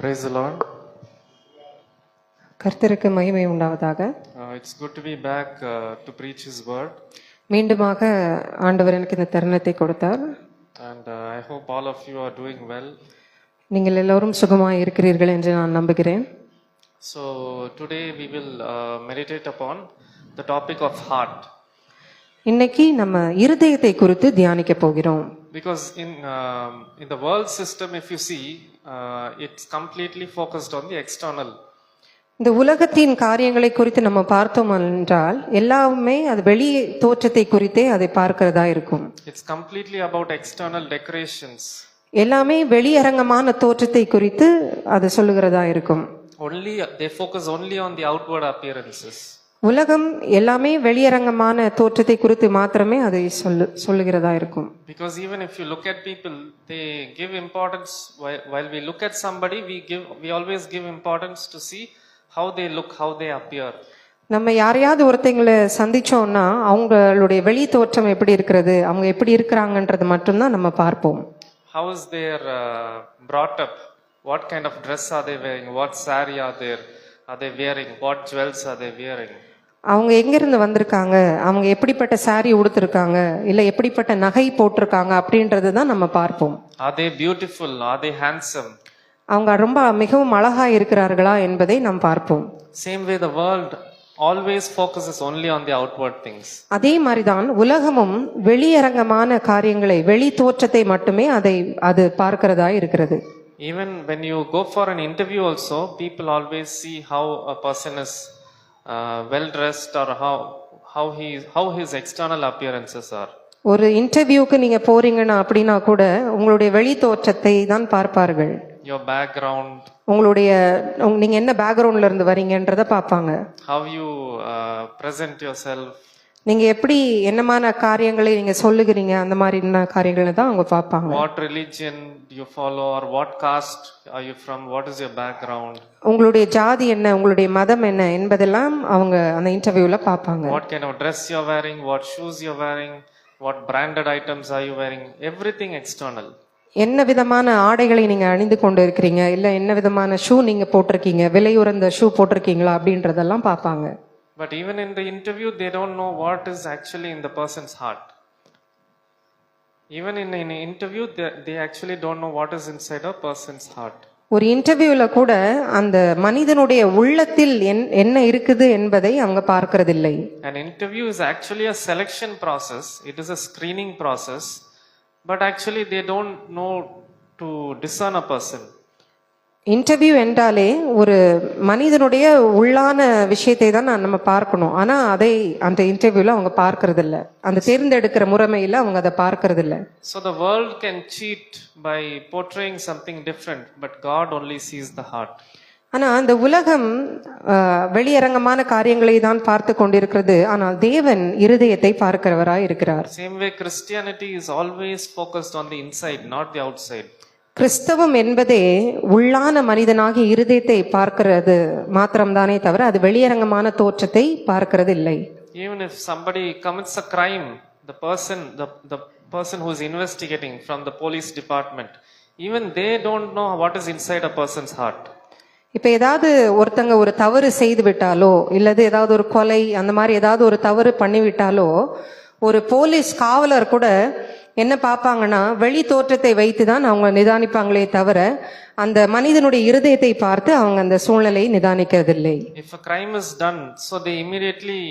Praise the Lord. கர்த்தருக்கு மகிமை உண்டாவதாக. It's good to be back to preach His word. மீண்டுமாக ஆண்டவர் எனக்கு இந்த தருணத்தை கொடுத்தார். And I hope all of you are doing well. நீங்கள் எல்லோரும் சுகமாய் இருக்கிறீர்கள் என்று நான் நம்புகிறேன். So today we will meditate upon the topic of heart. இன்னைக்கு நம்ம இருதயத்தை குறித்து தியானிக்க போகிறோம். Because in the world system, if you see, it's completely focused on the external. இந்த உலகத்தின் காரியங்களை குறித்து நம்ம பார்த்தோம் என்றால் எல்லாமே அது வெளி தோற்றத்தை குறித்தே அதை பார்க்கிறதா இருக்கும். It's completely about external decorations. எல்லாமே வெளியரங்கமான தோற்றத்தை குறித்து அது சொல்லுகிறதா இருக்கும். Only they focus only on the outward appearances. உலகம் எல்லாமே வெளியரங்கமான தோற்றத்தை குறித்து மாத்திரமே அதை சொல்லுகிறதா இருக்கும். Because even if you look at people, they give importance while we look at somebody, we always give importance to see how they look, how they appear. நம்ம யாரையாவது ஒருத்தங்களை சந்திச்சோம்னா அவங்களுடைய வெளி தோற்றம் எப்படி இருக்கிறது, அவங்க எப்படி இருக்கிறாங்கன்றது மட்டும்தான் நம்ம பார்ப்போம். How is their brought up? What kind of dress are they wearing? What saree are they wearing? What jewels are they wearing? அவங்க எங்கிருந்து வந்திருக்காங்க, அவங்க எப்படிப்பட்ட சாரி உடுத்திருக்காங்க, இல்ல எப்படிப்பட்ட நகை போட்டிருக்காங்க அப்படின்றது தான் நம்ம பார்ப்போம். Are they beautiful? Are they handsome? அவங்க ரொம்ப மிகவும் அழகா இருக்கிறார்களா என்பதை நாம் பார்ப்போம். Same way the world always focuses only on the outward things. அதே மாதிரிதான் உலகமும் வெளியரங்கமான காரியங்களை, வெளி தோற்றத்தை மட்டுமே அது பார்க்கிறதா இருக்கிறது. Even when you go for an interview also, people always see how a person is well dressed or how his external appearances are. ஒரு இன்டர்வியூக்கு நீங்க போறீங்கன்னா அப்படின்னா கூட உங்களுடைய வெளி தோற்றத்தை தான் பார்ப்பார்கள். Your background, நீங்க என்ன பேக்ரவுண்ட்ல இருந்து வரீங்கன்றத பார்ப்பாங்க. how you present yourself, நீங்க எப்படி என்னமான காரியங்களை நீங்க சொல்லுகிறீங்க, அந்த மாதிரி காரியங்களை தான் அவங்க பார்ப்பாங்க. what religion do you follow or what caste are you from, what is your background, உங்களுடைய ஜாதி என்ன, உங்களுடைய மதம் என்ன என்பதெல்லாம் அவங்க அந்த இன்டர்வியூல பார்ப்பாங்க. what kind of dress you're wearing, what shoes you're wearing, what branded items are you wearing, everything external. என்ன விதமான ஆடைகளை நீங்க அணிந்து கொண்டு இருக்கிறீங்க, இல்ல என்ன விதமான ஷூ நீங்க போட்டிருக்கீங்க, விலையுறந்த ஷூ போட்டிருக்கீங்களா அப்படின்றதெல்லாம் பார்ப்பாங்க. But even in the interview, they don't know what is actually in the person's heart. Even in an interview, they actually don't know what is inside a person's heart. ஒரு இன்டர்வியூல கூட அந்த மனிதனுடைய உள்ளத்தில் என்ன இருக்குது என்பதை அவங்க பார்க்கிறதில்லை. An interview is actually a selection process. It is a screening process. But actually they don't know to discern a person. Interview என்றாலே ஒரு மனிதனுடைய உள்ளான விஷயத்தை தான் நம்ம பார்க்கணும். ஆனா அதை அந்த இன்டர்வியூல அவங்க பார்க்கறது இல்ல. அந்த தேர்ந்தெடுக்கிற முறைமையில அவங்க அதை பார்க்கறது இல்ல. So the world can cheat by portraying something different, but God only sees the heart. ஆனா அந்த உலகம் வெளியரங்கமான காரியங்களை தான் பார்த்து கொண்டிருக்கிறது, ஆனால் தேவன் இருதயத்தை பார்க்கிறவராய் இருக்கிறார். Same way Christianity is always focused on the inside, not the outside. கிறிஸ்தவம் என்பதே உள்ளான மனிதனாகி இருதயத்தை பார்க்கிறது மாத்திரம்தானே தவிர அது வெளியரங்கமான தோற்றத்தை பார்க்கிறது இல்லை. Even if somebody commits a crime, the person who is investigating from the police department, even they don't know what is inside a person's heart. இப்ப ஏதாவது ஒருத்தங்க ஒரு தவறு செய்து விட்டாலோ இல்லது ஏதாவது ஒரு கொலை அந்த மாதிரி ஏதாவது ஒரு தவறு பண்ணிவிட்டாலோ ஒரு போலீஸ் காவலர் கூட என்ன பார்ப்பாங்கன்னா வெளி தோற்றத்தை வைத்து தான் அவங்க நிதானிப்பாங்களே தவிர அந்த மனிதனுடைய இருதயத்தை பார்த்து அவங்க அந்த சூழ்நிலையை நிதானிக்கிறதில்லை. If a crime is done, so they immediately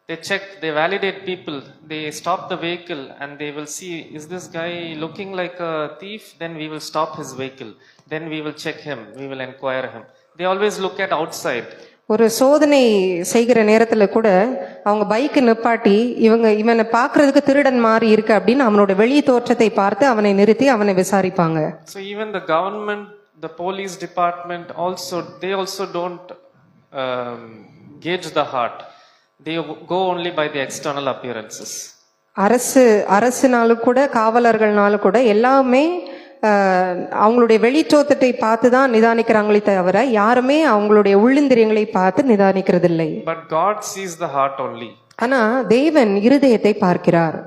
they check, they validate people, they stop the vehicle and they will see, is this guy looking like a thief? Then we will stop his vehicle. Then we will check him, we will inquire him. They always look at outside. ஒரு சோதனை செய்கிற நேரத்துல கூட அவங்க bike நிப்பாட்டி இவனை பாக்குறதுக்கு திருடன் மாதிரி இருக்கு அப்படின்னு அவனோட வெளி தோற்றத்தை பார்த்து அவனை நிறுத்தி அவனை விசாரிப்பாங்க. So even the government, the police department they also don't gauge the heart. They go only by the external appearances. அரசுனாலும் கூட காவலர்கள்னாலும் கூட எல்லாமே அவங்களுடைய வெளித்தோற்றத்தை பார்த்து தான் நிதானிக்கிறாங்களே தவிர யாருமே அவங்களுடைய உள்ளிந்திரியங்களை பார்த்து நிதானிக்கிறது இல்லை. But God sees the heart only. ஆனா தேவன் இருதயத்தை பார்க்கிறார்.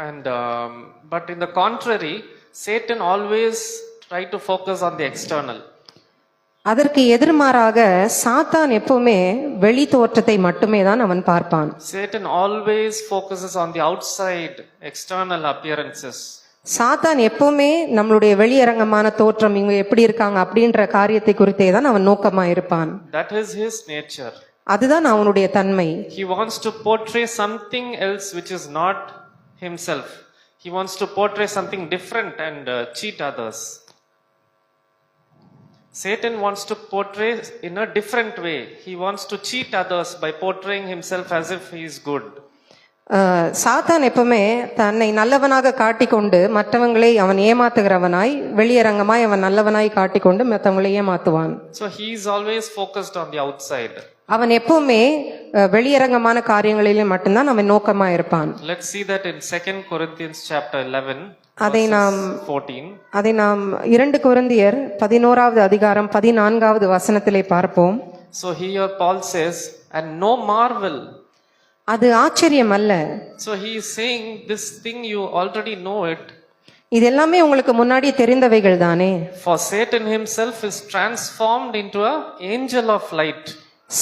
And but in the contrary, Satan always try to focus on the external. அதற்கு எதிர்மாறாக சாத்தான் எப்பவுமே வெளி தோற்றத்தை மட்டுமே தான் அவன் பார்ப்பான். Satan always focuses on the outside, external appearances. சாத்தான் எப்பவுமே நம்மளுடைய வெளியரங்கமான தோற்றம், இவங்க எப்படி இருக்காங்க அப்படின்ற காரியத்தை குறித்தே தான் அவன் நோக்கமா இருப்பான். That is his nature. அதுதான் அவனுடைய தன்மை. He wants to portray something else which is not himself. He wants to portray something different and cheat others. Satan wants to portray in a different way. He wants to cheat others by portraying himself as if he is good. சாத்தான் எப்பவுமே தன்னை நல்லவனாக காட்டிக்கொண்டு மற்றவங்களை அவன் ஏமாத்துகிறவனாய், வெளியரங்கமாய் அவன் நல்லவனாய் காட்டிக்கொண்டு மற்றவங்களை ஏமாத்துவான். So he is always focused on the outside. அவன் எப்பவுமே வெளியரங்கமான காரியங்களிலே மட்டும்தான் அவன் நோக்கமா இருப்பான். Let's see that in 2 Corinthians chapter 11 அதை நாம் 14. 2 கொரிந்தியர் 11வது அதிகாரம் 14வது வசனத்திலே பார்ப்போம். So here Paul says, and no marvel. அது ஆச்சரியம் அல்ல. So he is saying, this thing you already know it. இது எல்லாமே உங்களுக்கு முன்னாடி தெரிந்தவைகள் தானே. For Satan himself is transformed into an angel of light.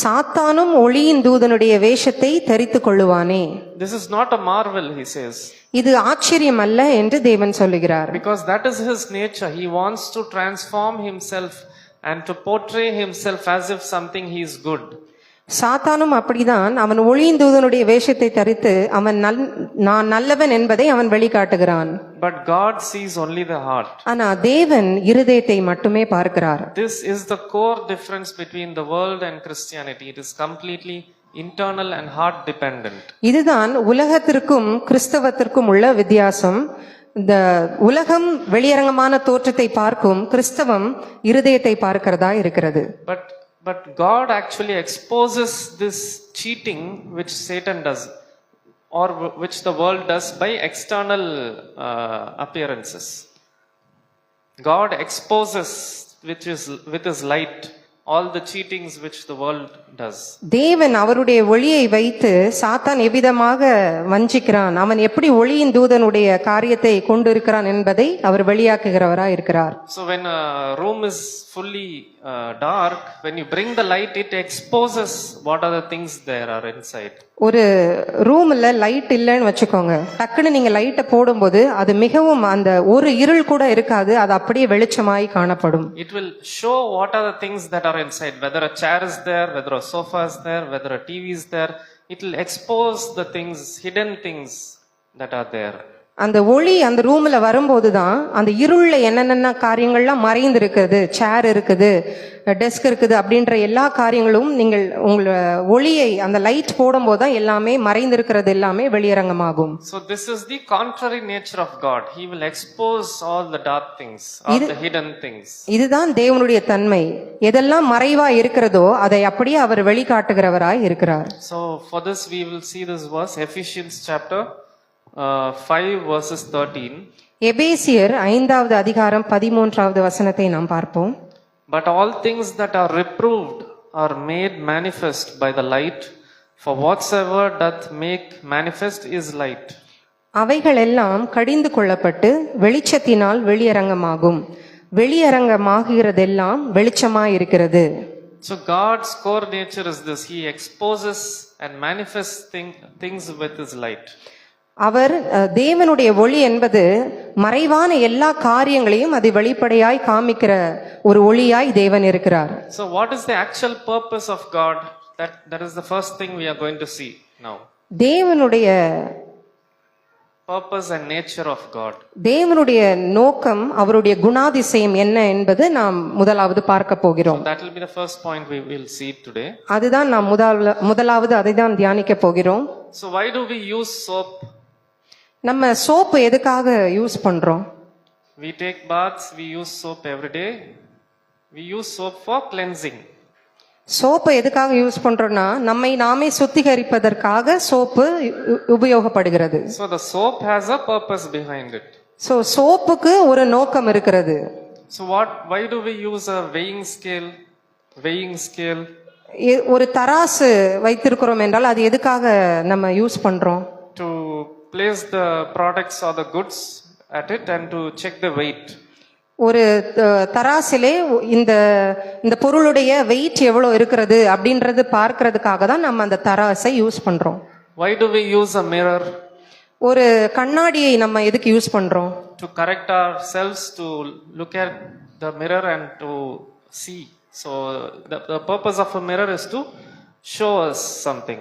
சாத்தானும் ஒளியின் தூதனுடைய வேஷத்தை தரித்துக் கொள்ளுவானே. This is not a marvel, he says. இது ஆச்சரியம் அல்ல என்று தேவன் சொல்லுகிறார். Because that is his nature. He wants to transform himself and to portray himself as if something he is good. சாத்தானும் அப்படிதான். அவன் ஒளியின் தூதனுடைய வேஷத்தை தரித்து அவன் நான் நல்லவன் என்பதை அவன் வெளிக்காட்டுகிறான். But God sees only the heart. ஆனா தேவன் இருதயத்தை மட்டுமே பார்க்கிறார். This is the core difference between the world and Christianity. It is completely internal and heart dependent. இதுதான் உலகத்திற்கும் கிறிஸ்தவத்திற்கும் உள்ள வித்தியாசம். இந்த உலகம் வெளியரங்கமான தோற்றத்தை பார்க்கும், கிறிஸ்தவம் இருதயத்தை பார்க்கிறதா இருக்கிறது. But God actually exposes this cheating which Satan does, or which the world does by external appearances. God exposes with his light all the cheatings which the world does. தேவன் அவருடைய ஒளியை வைத்து சாத்தான் எவ்விதமாக வஞ்சிக்கிறான், அவன் எப்படி ஒளியின் தூதனுடைய காரியத்தை கொண்டிருக்கிறான் என்பதை அவர் வெளியாக்குகிறவராய் இருக்கிறார். So when a room is fully dark, when you bring the light, it exposes what are the things there are inside. ஒரு ரூம்ல லைட் இல்லைன்னு வச்சுக்கோங்க, டக்குன்னு நீங்க லைட்டை போடும்போது அது மிகவும் அந்த ஒரு இருள் கூட இருக்காது, அது அப்படியே வெளிச்சமாய் காணப்படும். It will show what are the things that are inside, whether a chair is there, whether a sofa is there, whether a TV is there. It will expose the things, hidden things that are there. அந்த ஒளி அந்த ரூம்ல வரும்போதுதான் அந்த இருள்ல என்னென்ன காரியங்கள்லாம் மறைந்து இருக்குது, சேர் இருக்குது, டெஸ்க் இருக்குது அப்படின்ற எல்லா காரியங்களும் நீங்கள் உங்கள ஒளியை அந்த லைட் போடும்போது தான் எல்லாமே மறைந்திருக்கிறது எல்லாமே வெளியரங்கமாகும். So this is the contrary nature of God. He will expose all the dark things, all the hidden things. இதுதான் தேவனுடைய தன்மை. எதெல்லாம் மறைவா இருக்கிறதோ அதை அப்படியே அவர் வெளிக்காட்டுகிறவராய் இருக்கிறார். So for this we will see this verse, Ephesians chapter 5 verses 13. எபேசியர் 5வது அதிகாரம் 13வது வசனத்தை நாம் பார்ப்போம். But all things that are reproved are made manifest by the light, for whatsoever doth make manifest is light. அவைகள் எல்லாம் கடிந்து கொள்ளப்பட்டு வெளிச்சத்தினால் வெளியரங்கமாகும், வெளியரங்கமாகிறதெல்லாம் வெளிச்சமாயிருக்கிறது. So God's core nature is this. He exposes and manifests things with his light. அவர் தேவனுடைய ஒளி என்பது மறைவான எல்லா காரியங்களையும் அது வெளிப்படையாய் காமிக்கிற ஒரு ஒளியாய் தேவன் இருக்கிறார். So what is the actual purpose of God? That is the first thing we are going to see now. தேவனுடைய purpose and nature of God. தேவனுடைய நோக்கம், அவருடைய குணாதிசயம் என்ன என்பது நாம் முதலாவது பார்க்க போகிறோம். So that will be the first point we will see today. அதுதான் நாம் முதலாவது அதை தான் தியானிக்க போகிறோம். So why do we use soap? நம்ம சோப்பு எதுக்காக யூஸ் பண்றோம்? We take baths, we use soap every day. We use soap for cleansing. Soap எதுக்காக யூஸ் பண்றோம்னா நம்மை நாமே சுத்திகரிப்பதற்காக சோப்பு உபயோகப்படுகிறது. So the soap has a purpose behind it. So சோப்புக்கு ஒரு நோக்கம் இருக்கிறது. So why do we use a weighing scale? ஒரு தராசு வைத்திருக்கிறோம் என்றால் அது எதுக்காக நம்ம யூஸ் பண்றோம்? To place the products or the goods at it and to check the weight. ஒரு தராசிலே இந்த இந்த பொருளுடைய வெயிட் எவ்வளவு இருக்கிறது அப்படின்றது பார்க்கிறதுக்காக தான் நம்ம அந்த தராசை யூஸ் பண்றோம். Why do we use a mirror? ஒரு கண்ணாடியை நம்ம எதுக்கு யூஸ் பண்றோம்? To correct ourselves, to look at the mirror and to see. So the purpose of a mirror is to show us something.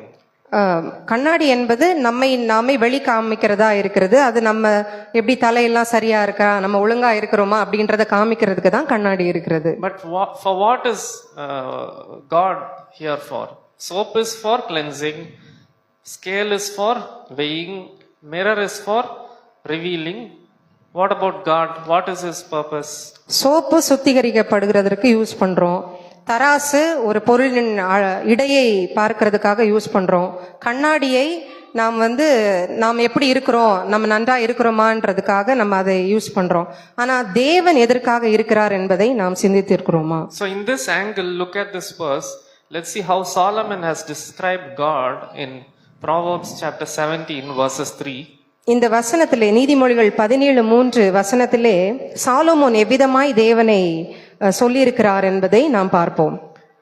கண்ணாடி என்பது நம்மை நாமே வெளி காமிக்கிறதா இருக்கிறது. அது நம்ம எப்படி தலையெல்லாம் சரியா இருக்கா, நம்ம ஒழுங்கா இருக்கிறோமா அப்படின்றத காமிக்கிறதுக்கு தான் கண்ணாடி இருக்கிறது. But for what is God here for? Soap is for cleansing, scale is for weighing, mirror is for revealing. What about God? What is his purpose? Soap சுத்திகரிக்கப்படுகிறதுக்கு யூஸ் பண்றோம். தராசு ஒரு பொருளின் இடையை பார்க்கிறதுக்காக யூஸ் பண்றோம். கண்ணாடியை நாம் எப்படி இருக்கிறோம், நம்ம நன்றா இருக்கிறோமான்றதுக்காக நம்ம அதை யூஸ் பண்றோம். ஆனா தேவன் எதற்காக இருக்கிறார் என்பதை நாம் சிந்தித்திருக்கிறோமா? So in this angle, look at this verse. Let's see how Solomon has described God in Proverbs chapter 17 verses 3. இந்த வசனத்திலே நீதிமொழிகள் 17:3 வசனத்திலே சாலோமோன் எவ்விதமாய் தேவனை சொல்லியிருக்கிறார் என்பதை நாம் பார்ப்போம்.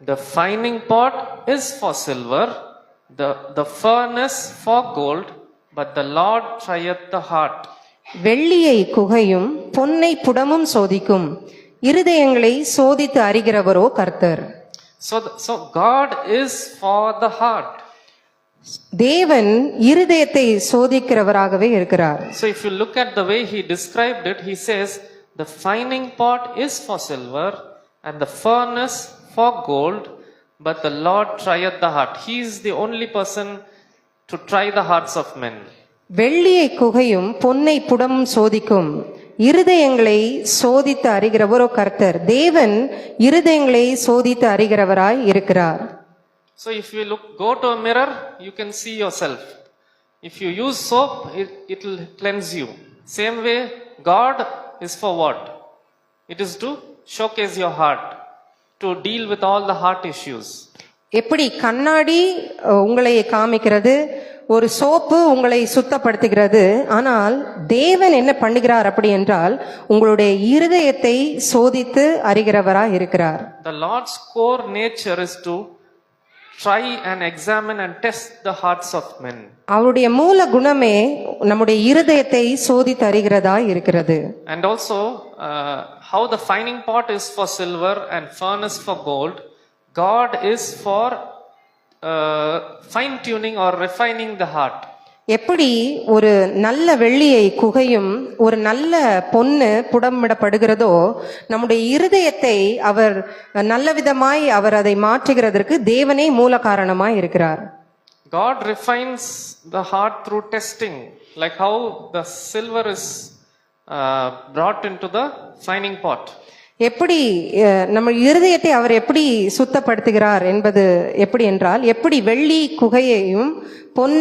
The fining pot is for silver, the furnace for gold, but the Lord trieth the heart. வெள்ளியை குகையும் பொன்னை புடமும் சோதிக்கும், இருதயங்களை சோதித்து அறிகிறவரோ கர்த்தர். So God is for the heart. தேவன் இருதயத்தை சோதிக்கிறவராகவே இருக்கிறார். So if you look at the way he described it, he says the fining pot is for silver and the furnace for gold, but the Lord trieth the heart. He is the only person to try the hearts of men. வெள்ளியை குகையும் பொன்னை புடமும் சோதிக்கும், இருதயங்களை சோதித்து அறிகிறவரோ கர்த்தர். தேவன் இருதயங்களை சோதித்து அறிகிறவராய் இருக்கிறார். So if you go to a mirror, you can see yourself. If you use soap, it will cleanse you. Same way, God is for what? It is to showcase your heart, to deal with all the heart issues. எப்படி கண்ணாடி உங்களை காமிக்கிறது, ஒரு soap உங்களை சுத்தப்படுத்துகிறது. ஆனால் தேவன் என்ன பண்ணுகிறார் அப்படி என்றால் உங்களுடைய இருதயத்தை சோதித்து அறிகிறவராய் இருக்கிறார். The Lord's core nature is to try and examine and test the hearts of men. அவருடைய மூல குணமே நம்முடைய இருதயத்தை சோதித்து அறிகிறதாய் இருக்கிறது. And also how the fining pot is for silver and furnace for gold, God is for fine tuning or refining the heart. எப்படி ஒரு நல்ல வெள்ளியை குகையும் ஒரு நல்ல பொன்னு புடமிடப்படுகிறதோ, நம்முடைய இருதயத்தை அவர் நல்ல விதமாய் அவர் அதை மாற்றுகிறதற்கு தேவனே மூல காரணமாய் இருக்கிறார். God refines the heart through testing, like how the silver is brought into the fining pot. எப்படி நம்ம இருதயத்தை அவர் எப்படி சுத்தப்படுத்துகிறார் என்பது எப்படி என்றால், எப்படி வெள்ளி குகையையும் பொன்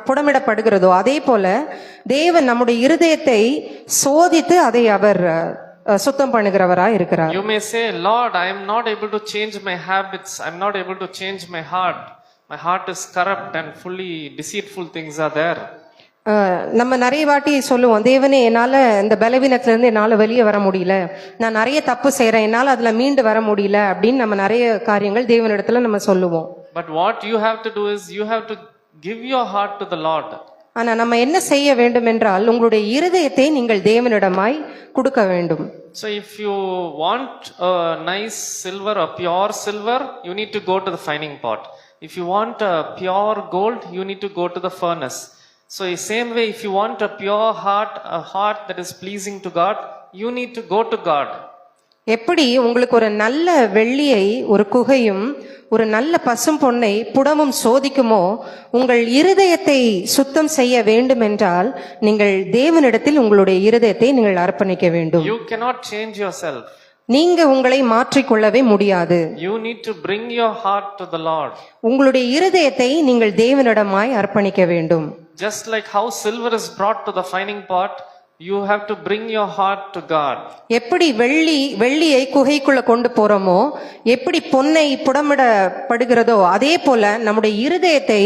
புடமிடப்படுகிறதோ அதே போல தேவன் நம்முடைய இருதயத்தை சோதித்து அதை அவர் சுத்தம் பண்ணுகிறவராய் இருக்கிறார். You may say, Lord, I am not able to change my habits. I am not able to change my heart. My heart is corrupt and fully deceitful things are there. நம்ம நிறைய வாட்டி சொல்லுவோம், தேவனே என்னால இந்த பலவீனத்துல இருந்து என்னால வெளியே வர முடியல, நான் நிறைய தப்பு செய்யறேன், என்னால அதுல மீண்டு வர முடியல அப்படின்னு நம்ம நிறைய காரியங்கள் தேவனிடத்துல நம்ம சொல்லுவோம். But what you have to do is you have to give your heart to the Lord. ஆனா நம்ம என்ன செய்ய வேண்டும் என்றால் உங்களுடைய இருதயத்தை நீங்கள் தேவனிடமாய் கொடுக்க வேண்டும். So if you want a nice silver, a pure silver, you need to go to the fining pot. If you want a pure gold, you need to go to the furnace. So in same way, if you want a pure heart, a heart that is pleasing to God, you need to go to God. எப்படி உங்களுக்கு ஒரு நல்ல வெள்ளியை ஒரு குகையும் ஒரு நல்ல பசும் பொன்னை புடமும் சோதிக்குமோ, உங்கள் இருதயத்தை சுத்தம் செய்ய வேண்டும் என்றால் நீங்கள் தேவனிடத்தில் உங்களுடைய இருதயத்தை நீங்கள் அர்ப்பணிக்க வேண்டும். You cannot change yourself. நீங்க உங்களை மாற்றிக்கொள்ளவே முடியாது. You need to bring your heart to the Lord. உங்களுடைய இருதயத்தை நீங்கள் தேவனிடமாய் அர்ப்பணிக்க வேண்டும். Just like how silver is brought to the fining pot, you have to bring your heart to God. எப்படி வெள்ளியை குகைக்குள்ள கொண்டு போறோமோ, எப்படி பொன்னை புடமிடப்படுகிறதோ அதே போல நம்முடைய இருதயத்தை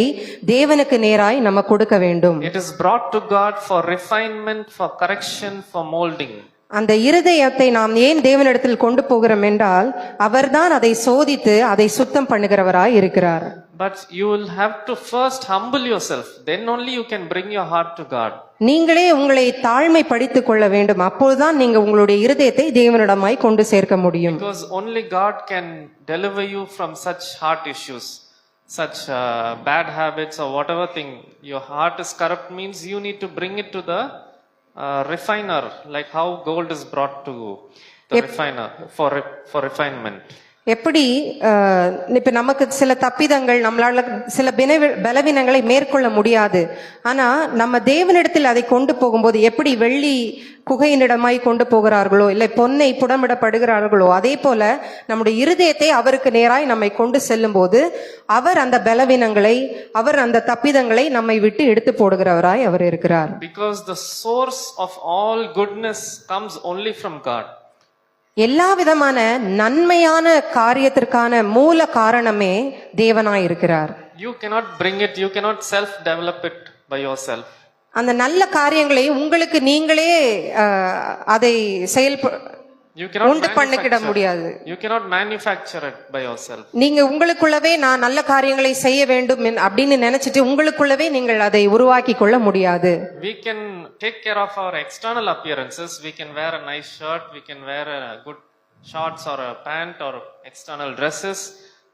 தேவனுக்கு நேராய் நம்ம கொடுக்க வேண்டும். It is brought to God for refinement, for correction, for molding. அந்த இருதயத்தை நாம் ஏன் தேவனிடத்தில் கொண்டு போகிறோம் என்றால் அவர்தான் அதை சோதித்து அதை சுத்தம் பண்ணுகிறவராய் இருக்கிறார். But you will have to first humble yourself. Then only you can bring your heart to God. நீங்களே உங்களை தாழ்மைப்படுத்திக் கொள்ள வேண்டும். அப்போதுதான் நீங்க உங்களுடைய இருதயத்தை தேவனிடமாய் கொண்டு சேர்க்க முடியும். Because only God can deliver you from such heart issues, such bad habits or whatever thing. Your heart is corrupt means you need to bring it to the refiner, like how gold is brought to the refiner for refinement. எப்படி இப்ப நமக்கு சில தப்பிதங்கள் நம்மளால சில பலவீனங்களை மேற்கொள்ள முடியாது. ஆனா நம்ம தேவனிடத்தில் அதை கொண்டு போகும்போது எப்படி வெள்ளி குகையினிடமாய் கொண்டு போகிறார்களோ இல்லை பொன்னை புடமிடப்படுகிறார்களோ அதே போல நம்முடைய இருதயத்தை அவருக்கு நேராய் நம்மை கொண்டு செல்லும் போது அவர் அந்த பலவீனங்களை அவர் அந்த தப்பிதங்களை நம்மை விட்டு எடுத்து போடுகிறவராய் அவர் இருக்கிறார். Because the source of all goodness comes only from God. எல்லா விதமான நன்மையான காரியத்திற்கான மூல காரணமே தேவனாய் இருக்கிறார். You cannot bring it, you cannot self develop it by yourself. அந்த நல்ல காரியங்களை உங்களுக்கு நீங்களே அதை உண்டு பண்ணிக்கிட முடியாது. You cannot manufacture it by yourself. நீங்க உங்களுக்குள்ளவே நான் நல்ல காரியங்களை செய்ய வேண்டும் அப்படின்னு நினைச்சிட்டு உங்களுக்குள்ளவே நீங்கள் அதை உருவாக்கி கொள்ள முடியாது. We can take care of our external appearances. We can wear a nice shirt, we can wear a good shorts or a pant or external dresses.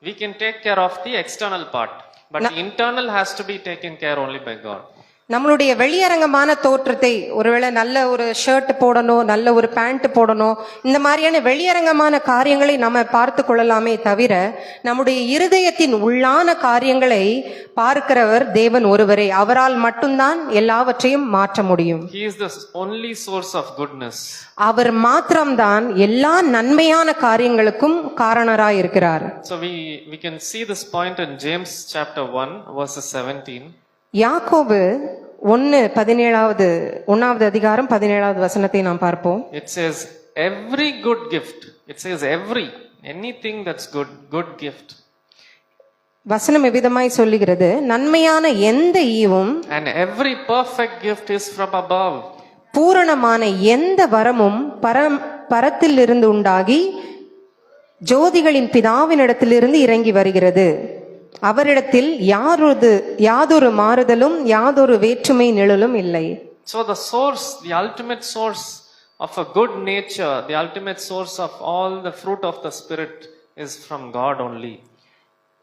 We can take care of the external part, but the internal has to be taken care only by God. நம்மளுடைய வெளியரங்கமான தோற்றத்தை ஒருவேளை நல்ல ஒரு shirt போடணும், நல்ல ஒரு pant போடணும், இந்த மாதிரியான வெளியரங்கமான காரியங்களை நம்ம பார்த்து கொள்ளலாமே தவிர நம்முடைய இருதயத்தின் உள்ளான காரியங்களை பார்க்கிறவர் தேவன் ஒருவரே. அவரால் மட்டும்தான் எல்லாவற்றையும் மாற்ற முடியும். He is the only source of goodness. அவர் மாத்திரம்தான் எல்லா நன்மையான காரியங்களுக்கும் காரணராய் இருக்கிறார். So we can see this point in James chapter 1 verses 17. யாக்கோபு 1:17 அதிகாரம் 17வது வசனத்தை நாம் பார்ப்போம். It says every good gift. It says anything that's good gift. வசனம் எவ்விதமாய் சொல்லுகிறது, நன்மையான எந்த ஈவும் and every perfect gift is from above. பூரணமான எந்த வரமும் பரத்திலிருந்து உண்டாகி ஜோதிகளின் பிதாவினிடத்திலிருந்து இறங்கி வருகிறது. அவரிடத்தில் யாதொரு மாறுதலும் யாதொரு வேற்றுமை நிழலும் இல்லை. So the source, the ultimate source of a good nature, the ultimate source of all the fruit of the spirit is from God only.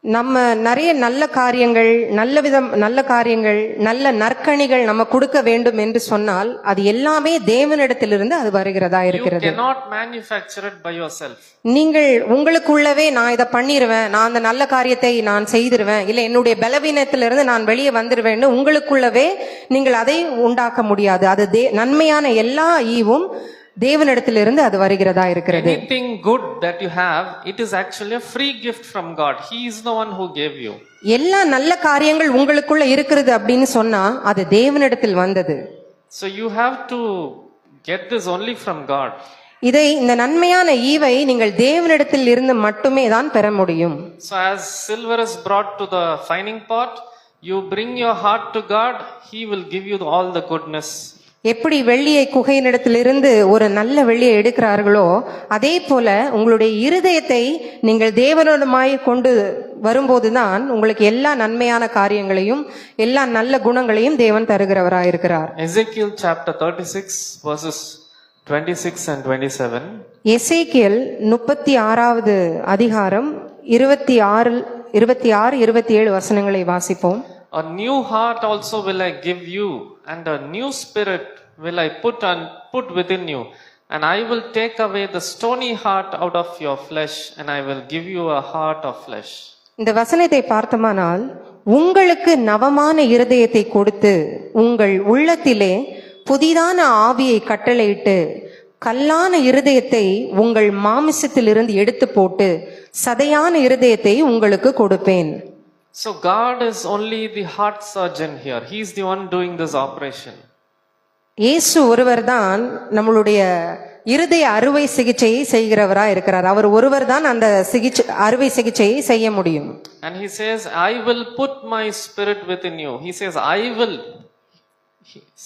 நம்ம நிறைய நல்ல காரியங்கள் நல்ல நற்கனிகள் நம்ம கொடுக்க வேண்டும் என்று சொன்னால் அது எல்லாமே தேவனிடத்திலிருந்து அது வருகிறதா இருக்கிறது. You cannot manufacture it by yourself. நீங்கள் உங்களுக்குள்ளவே நான் இதை பண்ணிடுவேன், நான் அந்த நல்ல காரியத்தை நான் செய்திருவேன், இல்லை என்னுடைய பலவீனத்திலிருந்து நான் வெளியே வந்துடுவேன்னு உங்களுக்குள்ளவே நீங்கள் அதை உண்டாக்க முடியாது. அது நன்மையான எல்லா ஈவும் தேவனிடத்திலிருந்து அது வருகிறதா இருக்கிறது. Anything good that you have, it is actually a free gift from God. He is the one who gave you. எல்லா நல்ல காரியங்கள் உங்களுக்குள்ள இருக்கிறது அப்படின்னு சொன்னா அது தேவனிடத்தில் வந்தது. So you have to get this only from God. இந்த நன்மையான ஈவை நீங்கள் தேவனிடத்தில் இருந்து மட்டுமே தான் பெற முடியும். So as silver is brought to the fining pot, you bring your heart to God, He will give you all the goodness. எப்படி வெள்ளியை குகையினிடத்திலிருந்து ஒரு நல்ல வெள்ளியை எடுக்கிறார்களோ அதே போல உங்களுடைய இருதயத்தை நீங்கள் தேவனிடமாய் கொண்டு வரும்போதுதான் உங்களுக்கு எல்லா நன்மையான காரியங்களையும் எல்லா நல்ல குணங்களையும் தேவன் தருகிறவராயிருக்கிறார். Ezekiel chapter 36 verses 26 and 27. எசேக்கியேல் 36வது அதிகாரம் 26 27 வசனங்களை வாசிப்போம். A new heart also will I give you, and a new spirit will I put within you, and I will take away the stony heart out of your flesh, and I will give you a heart of flesh. இந்த வசனத்தை பார்த்தோமானால் உங்களுக்கு நவமான இருதயத்தை கொடுத்து உங்கள் உள்ளத்திலே புதிதான ஆவியை கட்டளையிட்டு கல்லான இருதயத்தை உங்கள் மாமிசத்திலிருந்து எடுத்து போட்டு சதையான இருதயத்தை உங்களுக்கு கொடுப்பேன். So God is only the heart surgeon here. He is the one doing this operation. இயேசு ஒருவர்தான் நம்மளுடைய இருதய அறுவை சிகிச்சையை செய்கிறவரா இருக்கிறார். அவர் ஒருவர்தான் அந்த அறுவை சிகிச்சையை செய்ய முடியும். And he says, I will put my spirit within you. He says, I will.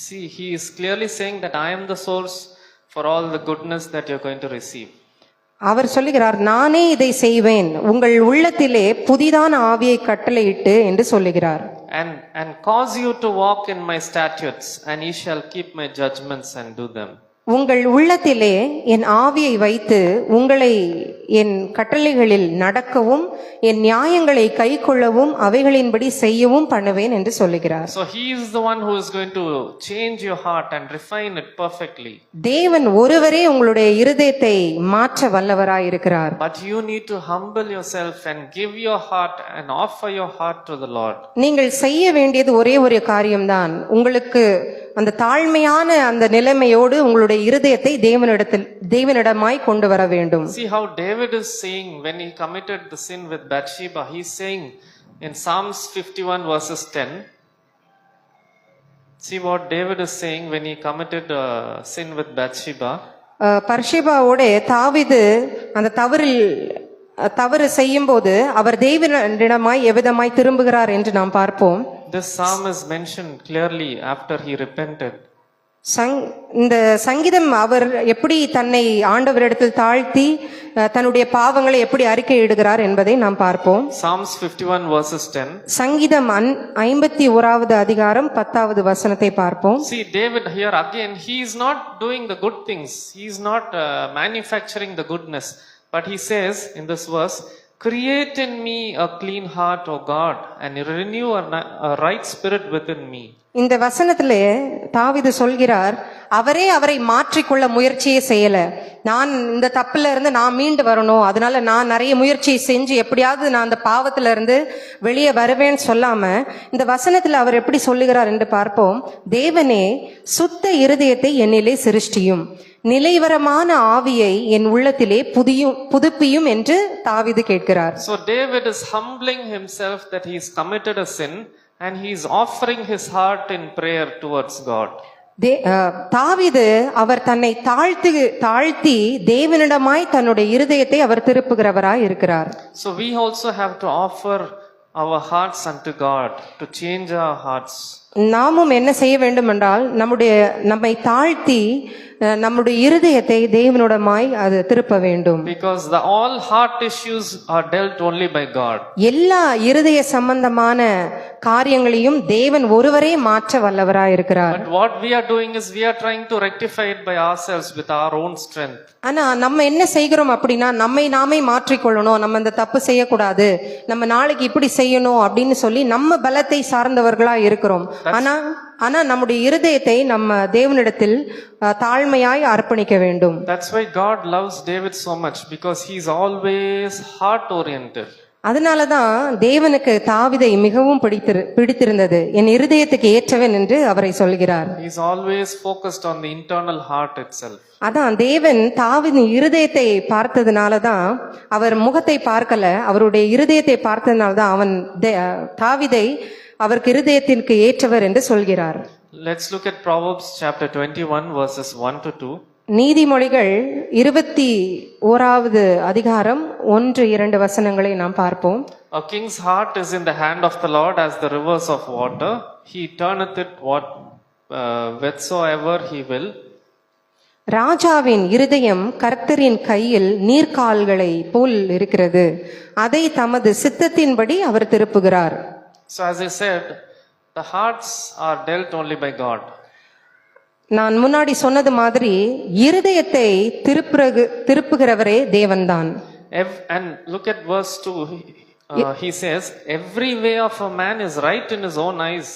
See, he is clearly saying that I am the source for all the goodness that you're going to receive. அவர் சொல்லுகிறார், நானே இதை செய்வேன், உங்கள் உள்ளத்திலே புதிதான ஆவியை கட்டளையிட்டு என்று சொல்லுகிறார். And cause you to walk in my statutes, and ye shall keep my judgments and do them. உங்கள் உள்ளத்திலே என் ஆவியை வைத்து உங்களை என் கட்டளைகளில் நடக்கவும் என் நியாயங்களை கைக்கொள்ளவும் அவைகளின்படி செய்யவும் பண்ணுவேன் என்று சொல்லுகிறார். So he is the one who is going to change your heart and refine it perfectly. தேவன் ஒருவரே உங்களுடைய இருதயத்தை மாற்ற வல்லவராய் இருக்கிறார். But you need to humble yourself and give your heart and offer your heart to the Lord. நீங்கள் செய்ய வேண்டியது ஒரே ஒரு காரியம்தான். உங்களுக்கு அந்த தாழ்மையான அந்த நிலைமையோடு உங்களுடைய இருதயத்தை தேவனிடமாய் கொண்டு வர வேண்டும். See how David is saying when he committed the sin with Bathsheba. He's saying in Psalms 51 verses 10. See what David is saying when he committed sin with Bathsheba. பர்ஷிபாவோட தாவீது அந்த தவறு செய்யும் போது அவர் தேவனிடமாய் எவ்விதமாய் திரும்புகிறார் என்று நாம் பார்ப்போம். This psalm is mentioned clearly after he repented. இந்த சங்கீதம் அவர் எப்படி தன்னை ஆண்டவரிடத்தில் தாழ்த்தி தன்னுடைய பாவங்களை எப்படி அறிக்கையிடுகிறார் என்பதை நாம் பார்ப்போம். Psalms 51 verses 10. சங்கீதம் 51வது அதிகாரம் 10வது வசனத்தை பார்ப்போம். See David here again, he is not doing the good things. He is not manufacturing the goodness. But he says in this verse, create in me a clean heart, O God, and renew a right spirit within me. இந்த வசனத்திலே தாவீது சொல்கிறார், அவரை மாற்றிக்கொள்ள முயற்சியே செய்யல. நான் இந்த தப்புல இருந்து நான் மீண்டு வரணும், அதனால நான் நிறைய முயற்சியை செஞ்சு எப்படியாவது நான் அந்த பாவத்துல இருந்து வெளியே வருவேன்னு சொல்லாம இந்த வசனத்துல அவர் எப்படி சொல்லுகிறார் என்று பார்ப்போம். தேவனே, சுத்த இருதயத்தை என்னிலே சிருஷ்டியும், நிலைவரமான ஆவியை என் உள்ளத்திலே புதுப்பியும் என்று தாவீது கேட்கிறார். So David is humbling himself that he has committed a sin and he is offering his heart in prayer towards God. தாவீது அவர் தன்னை தாழ்த்தி தேவனிடமாய் தன்னுடைய இருதயத்தை அவர் திருப்புகிறவராய் இருக்கிறார். So we also have to offer our hearts unto God to change our hearts. நாமும் என்ன செய்ய வேண்டும் என்றால் நம்மை தாழ்த்தி நம்முடைய இருதயத்தை தேவனிடமாய் அது திருப்ப வேண்டும். Because all heart issues are dealt only by God. எல்லா இருதய சம்பந்தமான காரியங்களையும் தேவன் ஒருவரே மாற்ற வல்லவராய் இருக்கிறார். But what we are doing is we are trying to rectify it by ourselves with our own strength. ஆனா நம்ம என்ன செய்கிறோம் அப்படின்னா, நாமே மாற்றிக்கொள்ளணும், நம்ம இந்த தப்பு செய்யக்கூடாது, நம்ம நாளைக்கு இப்படி செய்யணும் அப்படின்னு சொல்லி நம்ம பலத்தை சார்ந்தவர்களா இருக்கிறோம். ஆனா நம்முடைய இருதயத்தை நம்ம தேவனிடத்தில் தாழ்மையாய் அர்ப்பணிக்க வேண்டும். That's why God loves David so much, because he is always heart oriented. அதனாலதான் தேவனுக்கு தாவீதை மிகவும் பிடித்திருந்தது. என் இருதயத்துக்கு ஏற்றவன் என்று அவரை சொல்கிறார். He is always focused on the internal heart itself. அதான் தேவன் தாவீதின் இருதயத்தை பார்த்ததுனாலதான், அவர் முகத்தை பார்க்கல, அவருடைய இருதயத்தை பார்த்ததுனாலதான் தாவீதை அவருக்கு இருதயத்திற்கு ஏற்றவர் என்று சொல்கிறார். Let's look at Proverbs chapter 21 verses 1 to 2. நீதிமொழிகள் 21வது அதிகாரம் 1-2 வசனங்களை நாம் பார்ப்போம். A king's heart is in the hand of the Lord as the rivers of water. He turneth it whethersoever he will. ராஜாவின் இருதயம் கர்த்தரின் கையில் நீர்க்கால்களை போல் இருக்கிறது, அதை தமது சித்தத்தின்படி அவர் திருப்புகிறார். So as I said, the hearts are dealt only by God. நான் முன்னாடி சொன்னது மாதிரி இருதயத்தை திருப்புகிறவரே தேவன்தான். And look at verse 2. He says, every way of a man is right in his own eyes,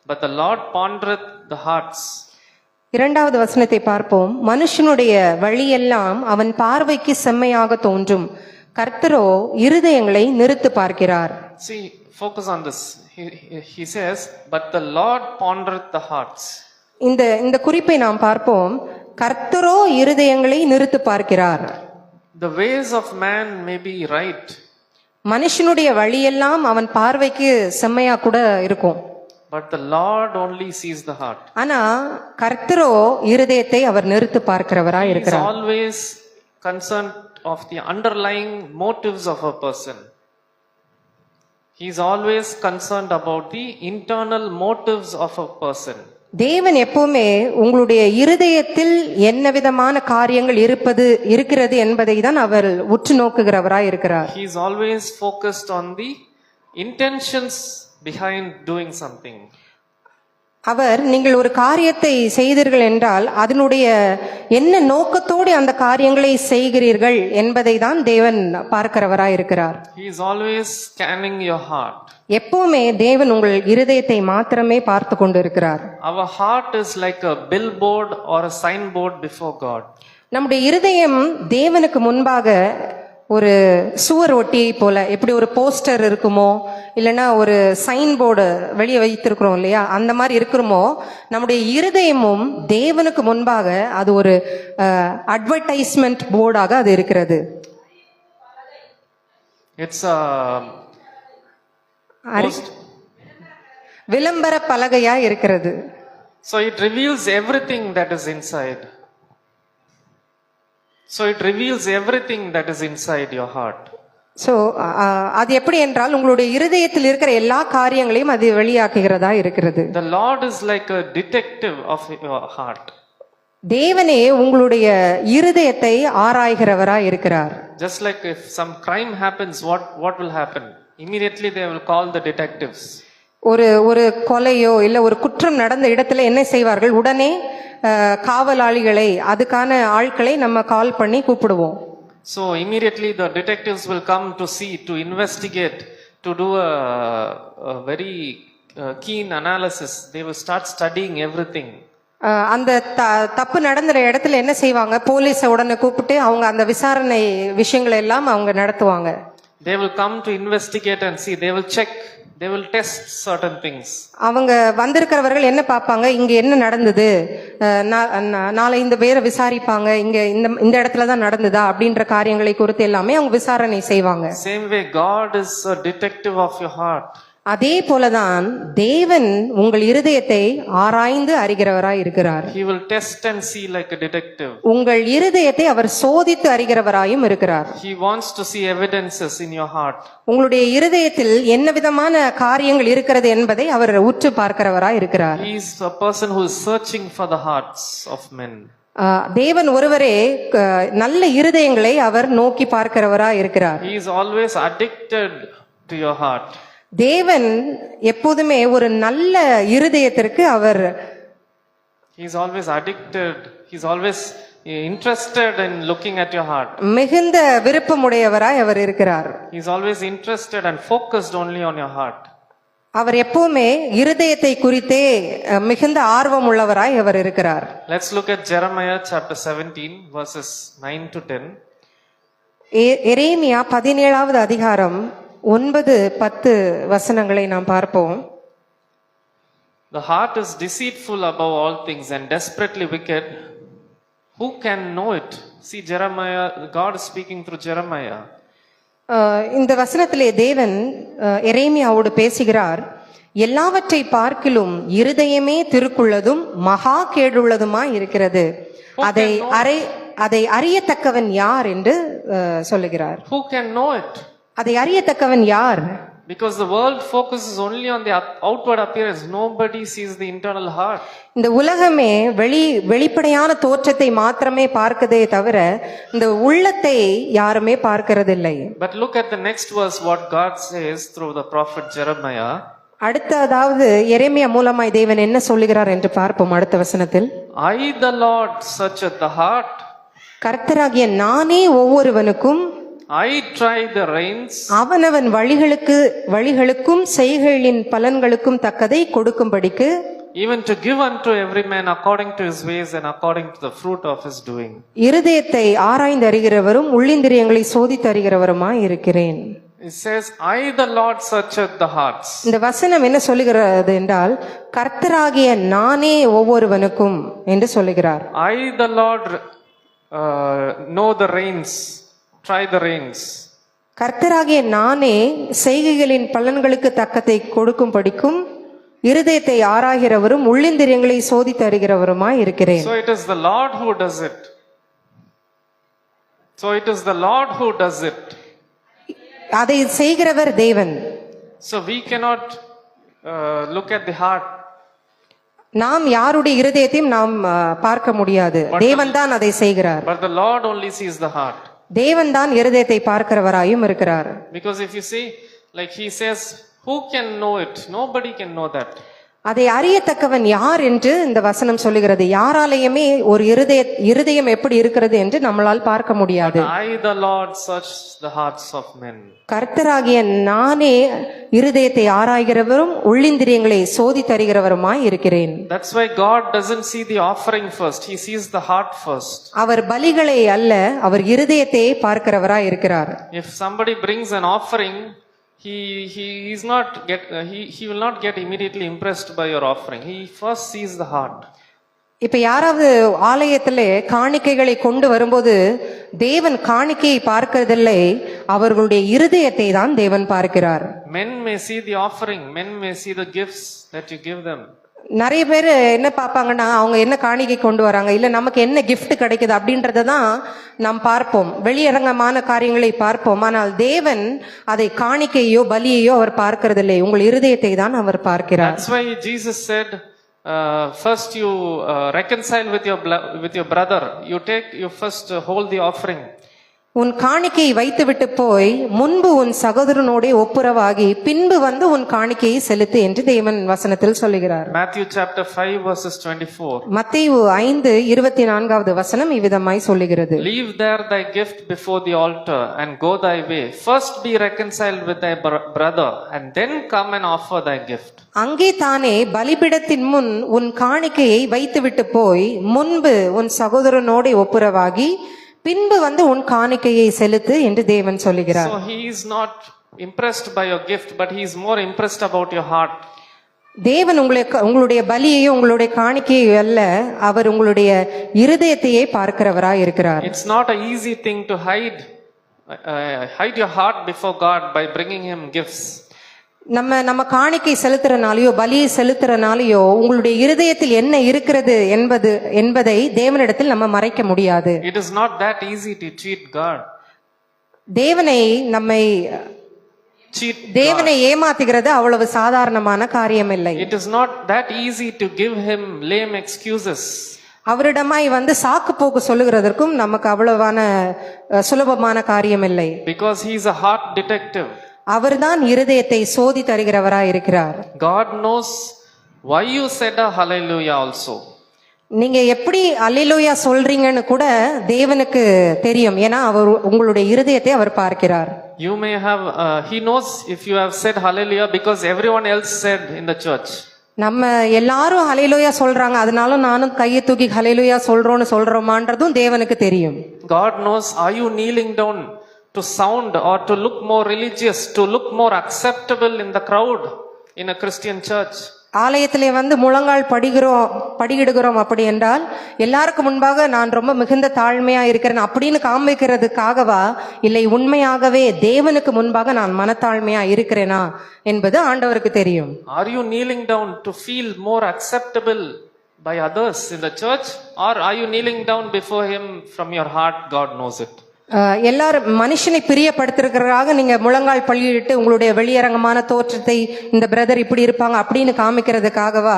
but the Lord pondereth the hearts. 2வது வசனத்தை பார்ப்போம். மனுஷனுடைய வழியெல்லாம் அவன் பார்வைக்கு செம்மையாக தோன்றும், கர்த்தரோ இருதயங்களை நிறுத்து பார்க்கிறார். See, focus on this. He says, but the Lord pondereth the hearts. இந்த குறிப்பை நாம் பார்ப்போம். கர்த்தரோ இருதயங்களை நிறுத்து பார்க்கிறார். The ways of man may be right. மனுஷனுடைய வழியெல்லாம் அவன் பார்வைக்கு செம்மையா கூட இருக்கும். But the Lord only sees the heart. ஆனா கர்த்தரோ இருதயத்தை அவர் நிறுத்து பார்க்கிறவராய் இருக்கிறார். He is always concerned of the underlying motives of a person. He is always concerned about the internal motives of a person. தேவன் எப்பவுமே உங்களுடைய இருதயத்தில் என்ன விதமான காரியங்கள் இருக்கிறது என்பதை தான் அவர் உற்று நோக்குகிறவராய் இருக்கிறார். He is always focused on the intentions behind doing something. அவர் நீங்கள் ஒரு காரியத்தை செய்தீர்கள் என்றால் அதனுடைய என்ன நோக்கத்தோடு அந்த காரியங்களை செய்கிறீர்கள் என்பதை தான் தேவன் பார்க்கிறவராய் இருக்கிறார். He is always scanning your heart. எப்பவுமே தேவன் உங்கள் இருதயத்தை மாத்திரமே பார்த்து கொண்டிருக்கிறார். Our heart is like a billboard or a signboard before God. நம்முடைய இருதயம் தேவனுக்கு முன்பாக ஒரு சுவர் ஒட்டியை போல, எப்படி ஒரு போஸ்டர் இருக்குமோ இல்லைன்னா ஒரு சைன் போர்டு வெளியே வைத்திருக்கிறோம் இல்லையா, அந்த மாதிரி இருக்கிறோமோ நம்முடைய இருதயமும் தேவனுக்கு முன்பாக அது ஒரு அட்வர்டைஸ்மெண்ட் போர்டாக அது இருக்கிறது. It's a விளம்பர பலகையா இருக்கிறது. So it reveals everything that is inside. So it reveals everything that is inside your heart. So அது எப்படி என்றால் உங்களுடைய இருதயத்தில் இருக்கிற எல்லா காரியங்களையும் அது வெளியாக்குகிறதா இருக்கிறது. The Lord is like a detective of your heart. தேவனே உங்களுடைய இருதயத்தை ஆராய்கிறவரா இருக்கிறார். Just like if some crime happens, what will happen? Immediately they will call the detectives. ஒரு கொலையோ இல்ல ஒரு குற்றம் நடந்த இடத்துல என்ன செய்வார்கள், உடனே காவலாளிகளை அதுக்கான ஆட்களை நம்ம கால் பண்ணி கூப்பிடுவோம். So immediately the detectives will come to see, to investigate, to do a very keen analysis. They will start studying everything. அந்த தப்பு நடந்த இடத்துல என்ன செய்வாங்க, போலீஸை உடனே கூப்பிட்டு அவங்க அந்த விசாரணை விஷயங்களை எல்லாம் அவங்க நடத்துவாங்க. They will come to investigate and see. They will check. They will test certain things. அவங்க வந்திருக்கிறவர்கள் என்ன பார்ப்பாங்க, இங்க என்ன நடந்தது, நாளை இந்த பேரை விசாரிப்பாங்க, இங்க இந்த இடத்துல தான் நடந்ததா அப்படின்ற காரியங்களை குறித்து எல்லாமே அவங்க விசாரணை செய்வாங்க. Same way God is a detective of your heart. அதே போலதான் தேவன் உங்கள் இருதயத்தை ஆராய்ந்து அறிகிறவராய் இருக்கிறார். He will test and see like a detective. உங்கள் இருதயத்தை அவர் சோதித்து அறிகிறவராயும் இருக்கிறார். He wants to see evidences in your heart. உங்களுடைய இருதயத்தில் என்ன விதமான காரியங்கள் இருக்கிறது என்பதை அவர் உற்று பார்க்கிறவராய் இருக்கிறார். He is a person who is searching for the hearts of men. தேவன் ஒருவரே நல்ல இருதயங்களை அவர் நோக்கி பார்க்கிறவராய் இருக்கிறார். He is always addicted to your heart. தேவன் எப்போதுமே ஒரு நல்ல இருதயத்திற்கு அவர் He is always addicted. He is always interested in looking at your heart. மிகுந்த விருப்பமுடையவராய் அவர் இருக்கிறார். He is always interested and focused only on your heart. அவர் எப்பவுமே இருதயத்தை குறித்தே மிகுந்த ஆர்வம் உள்ளவராய் அவர் இருக்கிறார். Let's look at Jeremiah chapter 17 verses 9 to 10. எரேமியா 17வது அதிகாரம் 9-10 வசனங்களை நாம் பார்ப்போம். The heart is deceitful above all things and desperately wicked. Who can know it? See, Jeremiah, God is speaking through Jeremiah. இந்த வசனத்திலே தேவன் எரேமியாவோடு பேசுகிறார். எல்லாவற்றை பார்க்கிலும் இருதயமே திருக்குள்ளதும் மகா கேடுள்ளதுமாய் இருக்கிறது, அதை அறியத்தக்கவன் யார் என்று சொல்லுகிறார். Who can know it? அதை அறியத்தக்கவன் யார்? Because the world focuses only on the outward appearance. Nobody sees the internal heart. இந்த உலகமே வெளிப்படையான தோற்றத்தை மாத்திரமே பார்க்கதே தவிர இந்த உள்ளத்தை யாருமே பார்க்கிறதில்லை. But look at the next verse, what God says through the prophet Jeremiah. அடுத்ததாவது எரேமியா மூலமாய் தேவன் என்ன சொல்லுகிறார் என்று பார்ப்போம். அடுத்த வசனத்தில், I the Lord searcheth the heart. கர்த்தராகிய நானே ஒவ்வொருவனுக்கும் I try the reins. அவனவன் வழிகளுக்கும் செய்கைகளின் பலன்களுக்கும் தக்கதை கொடுக்கும்படிக்கு, Even to give unto every man according to his ways and according to the fruit of his doing. இருதயத்தை ஆராய்ந்து அறிகிறவரும் உள்ளிந்திரியங்களை சோதித்து அறிகிறவருமாய் இருக்கிறேன். It says, I the Lord searcheth the hearts. இந்த வசனம் என்ன சொல்லுகிறது என்றால், கர்த்தராகிய நானே ஒவ்வொருவனுக்கும் என்று சொல்லுகிறார். I the Lord know the reins. Try the reins. கர்த்தராகிய நானே செய்கைகளின் பலன்களுக்கு தக்கத்தை கொடுக்கும் படிக்கும் இருதயத்தை ஆராய்கிறவரும் உள்ளிந்திரியங்களை சோதித்து அறிகிறவருமாய் இருக்கிறேன். So it is the Lord who does it. So it is the Lord who does it. அதை செய்கிறவர் தேவன். So we cannot look at the heart. நாம் யாருடைய இருதயத்தையும் நாம் பார்க்க முடியாது, தேவன் தான் அதை செய்கிறார். But the Lord only sees the heart. தேவன் தான் இருதயத்தை பார்க்கிறவராயும் இருக்கிறார். Because if you see, like he says, who can know it? Nobody can know that. அதை அறியத்தக்கவன் யார் என்று இந்த வசனம் சொல்லுகிறது. யாராலையுமே ஒரு இருதயம் எப்படி இருக்கிறது என்று நம்மளால் பார்க்க முடியாது. I, the Lord, search the hearts of men. கர்த்தராகிய நானே இருதயத்தை ஆராய்கிறவரும் உள்ளிந்திரியங்களை சோதி தருகிறவருமாய் இருக்கிறேன். That's why God doesn't see the offering first. He sees the heart first. அவர் பலிகளை அல்ல, அவர் இருதயத்தை பார்க்கிறவராய் இருக்கிறார். If somebody brings an offering, he is not get he will not get immediately impressed by your offering. He first sees the heart. இப்ப யாராவது ஆலயத்திலே காணிக்கைகளை கொண்டு வரும்போது தேவன் காணிக்கையை பார்க்கிறதில்லை, அவர்களுடைய இருதயத்தை தான் தேவன் பார்க்கிறார். Men may see the offering, men may see the gifts that you give them. நிறைய பேர் என்ன பார்ப்பாங்கன்னா, அவங்க என்ன காணிக்கை கொண்டு வராங்க, இல்ல நமக்கு என்ன gift கிடைக்குது அப்படின்றத தான் நாம் பார்ப்போம், வெளியரங்கமான காரியங்களை பார்ப்போம். ஆனால் தேவன் அதை காணிக்கையோ பலியையோ அவர் பார்க்கிறதில்லை, உங்கள் இருதயத்தை தான் அவர் பார்க்கிறார். That's why Jesus said, first you reconcile with your brother. You first hold the offering. உன் காணிக்கையை வைத்துவிட்டு போய் முன்பு உன் சகோதரனோட ஒப்புரவாகி பின்பு வந்து உன் காணிக்கையை செலுத்து என்று தேவன் வசனத்தில் சொல்லுகிறார். Matthew chapter 5 verses 24. மத்தேயு 5:24 வசனம் இவ்விதமாய் சொல்லுகிறது. Leave there thy gift before the altar and go thy way. First be reconciled with thy brother and then come and offer thy gift. அங்கே தானே பலிபீடத்தின் முன் உன் காணிக்கையை வைத்துவிட்டு போய் முன்பு உன் சகோதரனோட ஒப்புரவாகி பின்பு வந்து உன் காணிக்கையை செலுத்து என்று தேவன் சொல்லுகிறார். So he is not impressed by your gift, but he is more impressed about your heart. தேவன் உங்களுடைய பலியையும் உங்களுடைய காணிக்கையை அல்ல, அவர் உங்களுடைய இருதயத்தையே பார்க்கிறவராய் இருக்கிறார். It's not an easy thing to hide your heart before God by bringing him gifts. நம்ம காணிக்கை செலுத்துறனாலேயோ பலியை செலுத்துறனாலேயோ உங்களுடைய இருதயத்தில் என்ன இருக்கிறது என்பதை தேவனிடத்தில் நம்ம மறைக்க முடியாது. It is not that easy to cheat God. தேவனை ஏமாத்துகிறது அவ்வளவு சாதாரணமான காரியம் இல்லை. It is not that easy to give him lame excuses. அவரிடமாய் வந்து சாக்கு போக்கு சொல்லுகிறதற்கும் நமக்கு அவ்வளவான சுலபமான காரியம் இல்லை. Because he is a heart detective. அவர்தான் இருதயத்தை சோதி தருகிறவராய் இருக்கிறார். God knows why you said a hallelujah also. நீங்க எப்படி அல்லேலூயா சொல்றீங்கன்னு கூட தேவனுக்கு தெரியும், ஏன்னா அவர் உங்களுடைய இருதயத்தை அவர் பார்க்கிறார். You may have he knows if you have said hallelujah because everyone else said in the church. நம்ம எல்லாரும் ஹல்லேலூயா சொல்றாங்க, அதனால நானும் கையை தூக்கி ஹல்லேலூயா சொல்றோமான்றதும் தேவனுக்கு தெரியும். God knows, are you kneeling down to sound or to look more religious, to look more acceptable in the crowd in a Christian church? ஆலயத்திலே வந்து முழங்கால் படியிடுகிறோம் அப்படி என்றால் எல்லாருக்கும் முன்பாக நான் ரொம்ப மிகுந்த தாழ்மையா இருக்கிறேன் அப்படின்னு காண்பிக்கிறதுக்காகவா, இல்லை உண்மையாகவே தேவனுக்கு முன்பாக நான் மனத்தாழ்மையா இருக்கிறேனா என்பது ஆண்டவருக்கு தெரியும். Are you kneeling down to feel more acceptable by others in the church, or are you kneeling down before him from your heart? God knows it. எல்லாரும் மனுஷனை பிரியப்படுத்துறதுக்காக நீங்க முழங்கால் பள்ளியிட்டு உங்களுடைய வெளியரங்கமான தோற்றத்தை இந்த பிரதர் இப்படி இருப்பாங்க அப்படின்னு காமிக்கிறதுக்காகவா,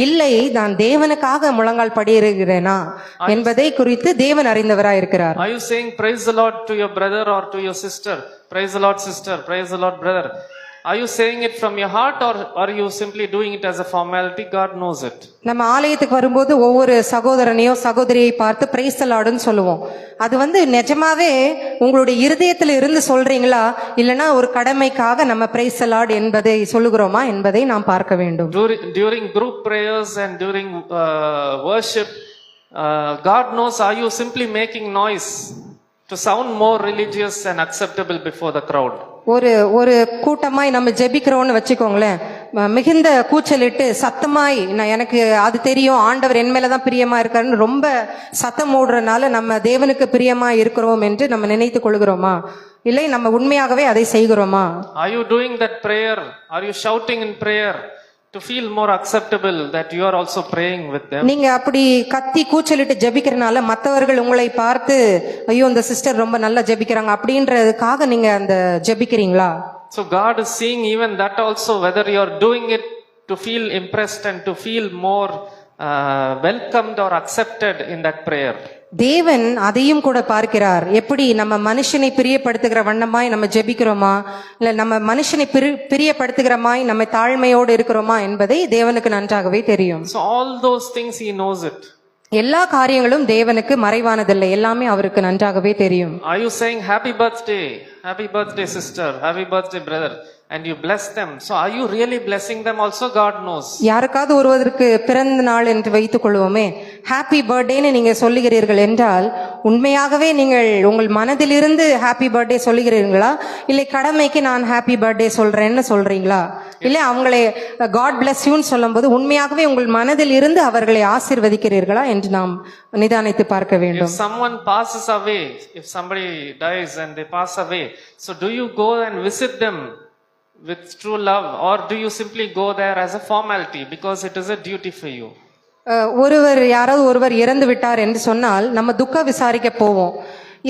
இல்லை நான் தேவனுக்காக முழங்கால் படியிருக்கிறேனா என்பதை குறித்து தேவன் அறிந்தவராய் இருக்கிறார். Are you saying praise the Lord to your brother or to your sister? Praise the Lord sister, praise the Lord brother. Are you saying it from your heart or are you simply doing it as a formality? God knows it. நம்ம ஆலயத்துக்கு வரும்போது ஒவ்வொரு சகோதரனையோ சகோதரியை பார்த்து praise the லார்ட்னு சொல்லுவோம். அது வந்து நிஜமாவே உங்களுடைய இருதயத்தில் இருந்து சொல்றீங்களா, இல்லனா ஒரு கடமைக்காக நம்ம பிரைஸ் தி லார்ட் என்பதை சொல்லுகிறோமா என்பதை நாம் பார்க்க வேண்டும். During group prayers and during worship, God knows, are you simply making noise to sound more religious and acceptable before the crowd? ஒரு கூட்டமாய் நம்ம ஜெபிக்கிறோம்னு வச்சுக்கோங்களேன், மிகுந்த கூச்சலிட்டு சத்தமாய் எனக்கு அது தெரியும் ஆண்டவர் என் மேலதான் பிரியமா இருக்காருன்னு ரொம்ப சத்தம் ஓடுறதுனால நம்ம தேவனுக்கு பிரியமா இருக்கிறோம் என்று நம்ம நினைத்து கொள்கிறோமா, இல்லை நம்ம உண்மையாகவே அதை செய்கிறோமா? Are you doing that prayer? Are you shouting in prayer to feel more acceptable that you are also praying with them? நீங்க அப்படி கத்தி கூச்சலிட்டு ஜெபிக்கிறனால மற்றவர்கள் உங்களை பார்த்து ஐயோ இந்த சிஸ்டர் ரொம்ப நல்லா ஜெபிக்கிறாங்க அப்படின்றதுக்காக நீங்க அந்த ஜெபிக்கிறீங்களா? So God is seeing even that also, whether you are doing it to feel impressed and to feel more welcomed or accepted in that prayer. தேவன் அதையும் கூட பார்க்கிறார். எப்படி நம்ம மனுஷனை பிரியப்படுத்துகிற வண்ணமாய் நம்ம ஜெபிக்கிறோமா, இல்ல நம்ம மனுஷனை பிரியப்படுத்துகிறமாய் நம்ம தாழ்மையோடு இருக்கிறோமா என்பதை தேவனுக்கு நன்றாகவே தெரியும். So all those things he knows it. எல்லா காரியங்களும் தேவனுக்கு மறைவானதில்லை, எல்லாமே அவருக்கு நன்றாகவே தெரியும். Are you saying happy birthday sister, happy birthday brother, and you bless them? So are you really blessing them also? God knows. யாருக்காவது ஒருவருக்கு பிறந்த நாள் என்று வைத்துக் கொள்வோமே, ஹாப்பி பர்த்டேன்னு நீங்க சொல்லுகிறீர்கள் என்றால் உண்மையாகவே நீங்கள் உங்கள் மனதிலிருந்து ஹாப்பி பர்த்டே சொல்லுகிறீர்களா, இல்லை கடமைக்கு நான் ஹாப்பி பர்த்டே சொல்றேன்னு சொல்றீங்களா, இல்லை அவங்களை காட் பிளஸ் யூன்னு சொல்லும்போது உண்மையாகவே உங்கள் மனதில் இருந்து அவர்களை ஆசீர்வதிக்கிறீர்களா என்று நாம் நிதானித்து பார்க்க வேண்டும். If someone passes away, if somebody dies and they pass away, so do you go and visit them with true love, or do you simply go there as a formality because it is a duty for you? யாராவது ஒருவர் இறந்து விட்டார் என்று சொன்னால் நம்ம துக்க விசாரிக்க போவோம்.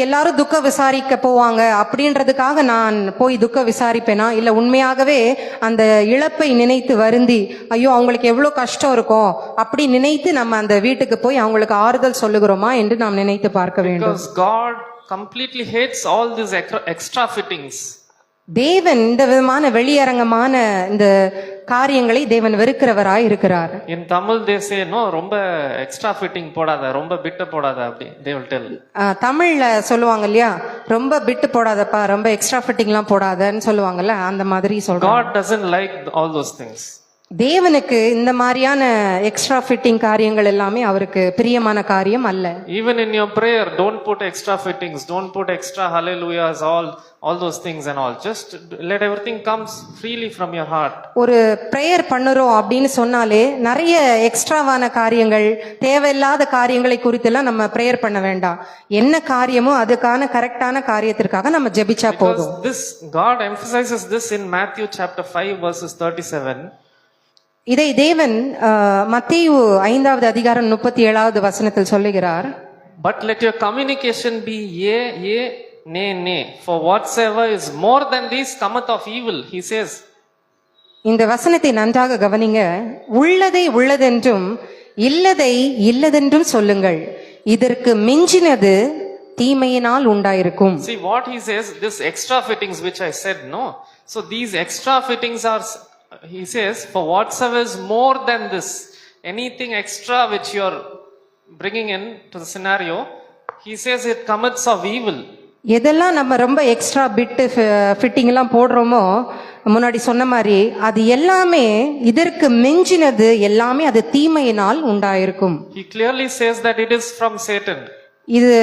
எல்லாரும் துக்க விசாரிக்க போவாங்க அப்படின்றதுக்காக நான் போய் துக்க விசாரிப்பேனா, இல்ல உண்மையாகவே அந்த இழப்பை நினைத்து வருந்தி ஐயோ அவங்களுக்கு எவ்வளவு கஷ்டம் இருக்கும் அப்படி நினைத்து நம்ம அந்த வீட்டுக்கு போய் அவங்களுக்கு ஆறுதல் சொல்லுகிறோமா என்று நாம் நினைத்து பார்க்க வேண்டும். Because God completely hates all these extra fittings. தேவன் இந்த விதமான வெளியரங்கமான இந்த காரியங்களை தேவன் வெறுக்கிறவராய் இருக்கிறார். In Tamil they say no, ரொம்ப extra fitting போடாத, ரொம்ப பிட் போடாத அப்படி they will tell. தமிழ்ல சொல்லுவாங்க இல்லையா, ரொம்ப பிட் போடாதப்பா, ரொம்ப எக்ஸ்ட்ரா ஃபிட்டிங்லாம் போடாதன்னு சொல்லுவாங்கல்ல, அந்த மாதிரி சொல்றாங்க. God doesn't like all those things. தேவனுக்கு இந்த மாதிரியான எக்ஸ்ட்ரா ஃபிட்டிங் காரியங்கள் எல்லாமே அவருக்கு பிரியமான காரியம் அல்ல. Even in your prayer, don't put extra fittings, don't put extra hallelujahs, all those things and all. Just let everything comes freely from your heart. ஒரு பிரேயர் பண்ணுறோம் அப்படின்னு சொன்னாலே நிறைய எக்ஸ்ட்ராவான காரியங்கள், தேவையில்லாத காரியங்களை குறித்தெல்லாம் நம்ம பிரேயர் பண்ண வேண்டாம். என்ன காரியமோ அதுக்கான கரெக்டான காரியத்திற்காக நம்ம ஜெபிச்சா போதும். This God emphasizes this in Matthew chapter 5 verses 37. இதை தேவன் மத்தேயு 5வது அதிகாரம் 37வது வசனத்தில் சொல்லுகிறார். But let your communication be yea, yea, nay, nay, for whatsoever is more than these cometh of evil, he says. இந்த வசனத்தை நன்றாக கவனிங்க. உள்ளதை உள்ளதென்றும் இல்லதை இல்லதென்றும் சொல்லுங்கள், இதற்கு மிஞ்சினது தீமையினால் உண்டாயிருக்கும். See what he says, this extra fittings which I said, no. So these extra fittings are, he says, for whatsoever is more than this, anything extra which you are bringing in to the scenario, he says it cometh of evil. எதெல்லாம் நம்ம ரொம்ப extra bit fitting எல்லாம் போடுறோமோ முன்னாடி சொன்ன மாதிரி அது எல்லாமே இதற்கு மிஞ்சினது எல்லாமே அது தீமையினால் உண்டாயிருக்கும். He clearly says that it is from Satan. இது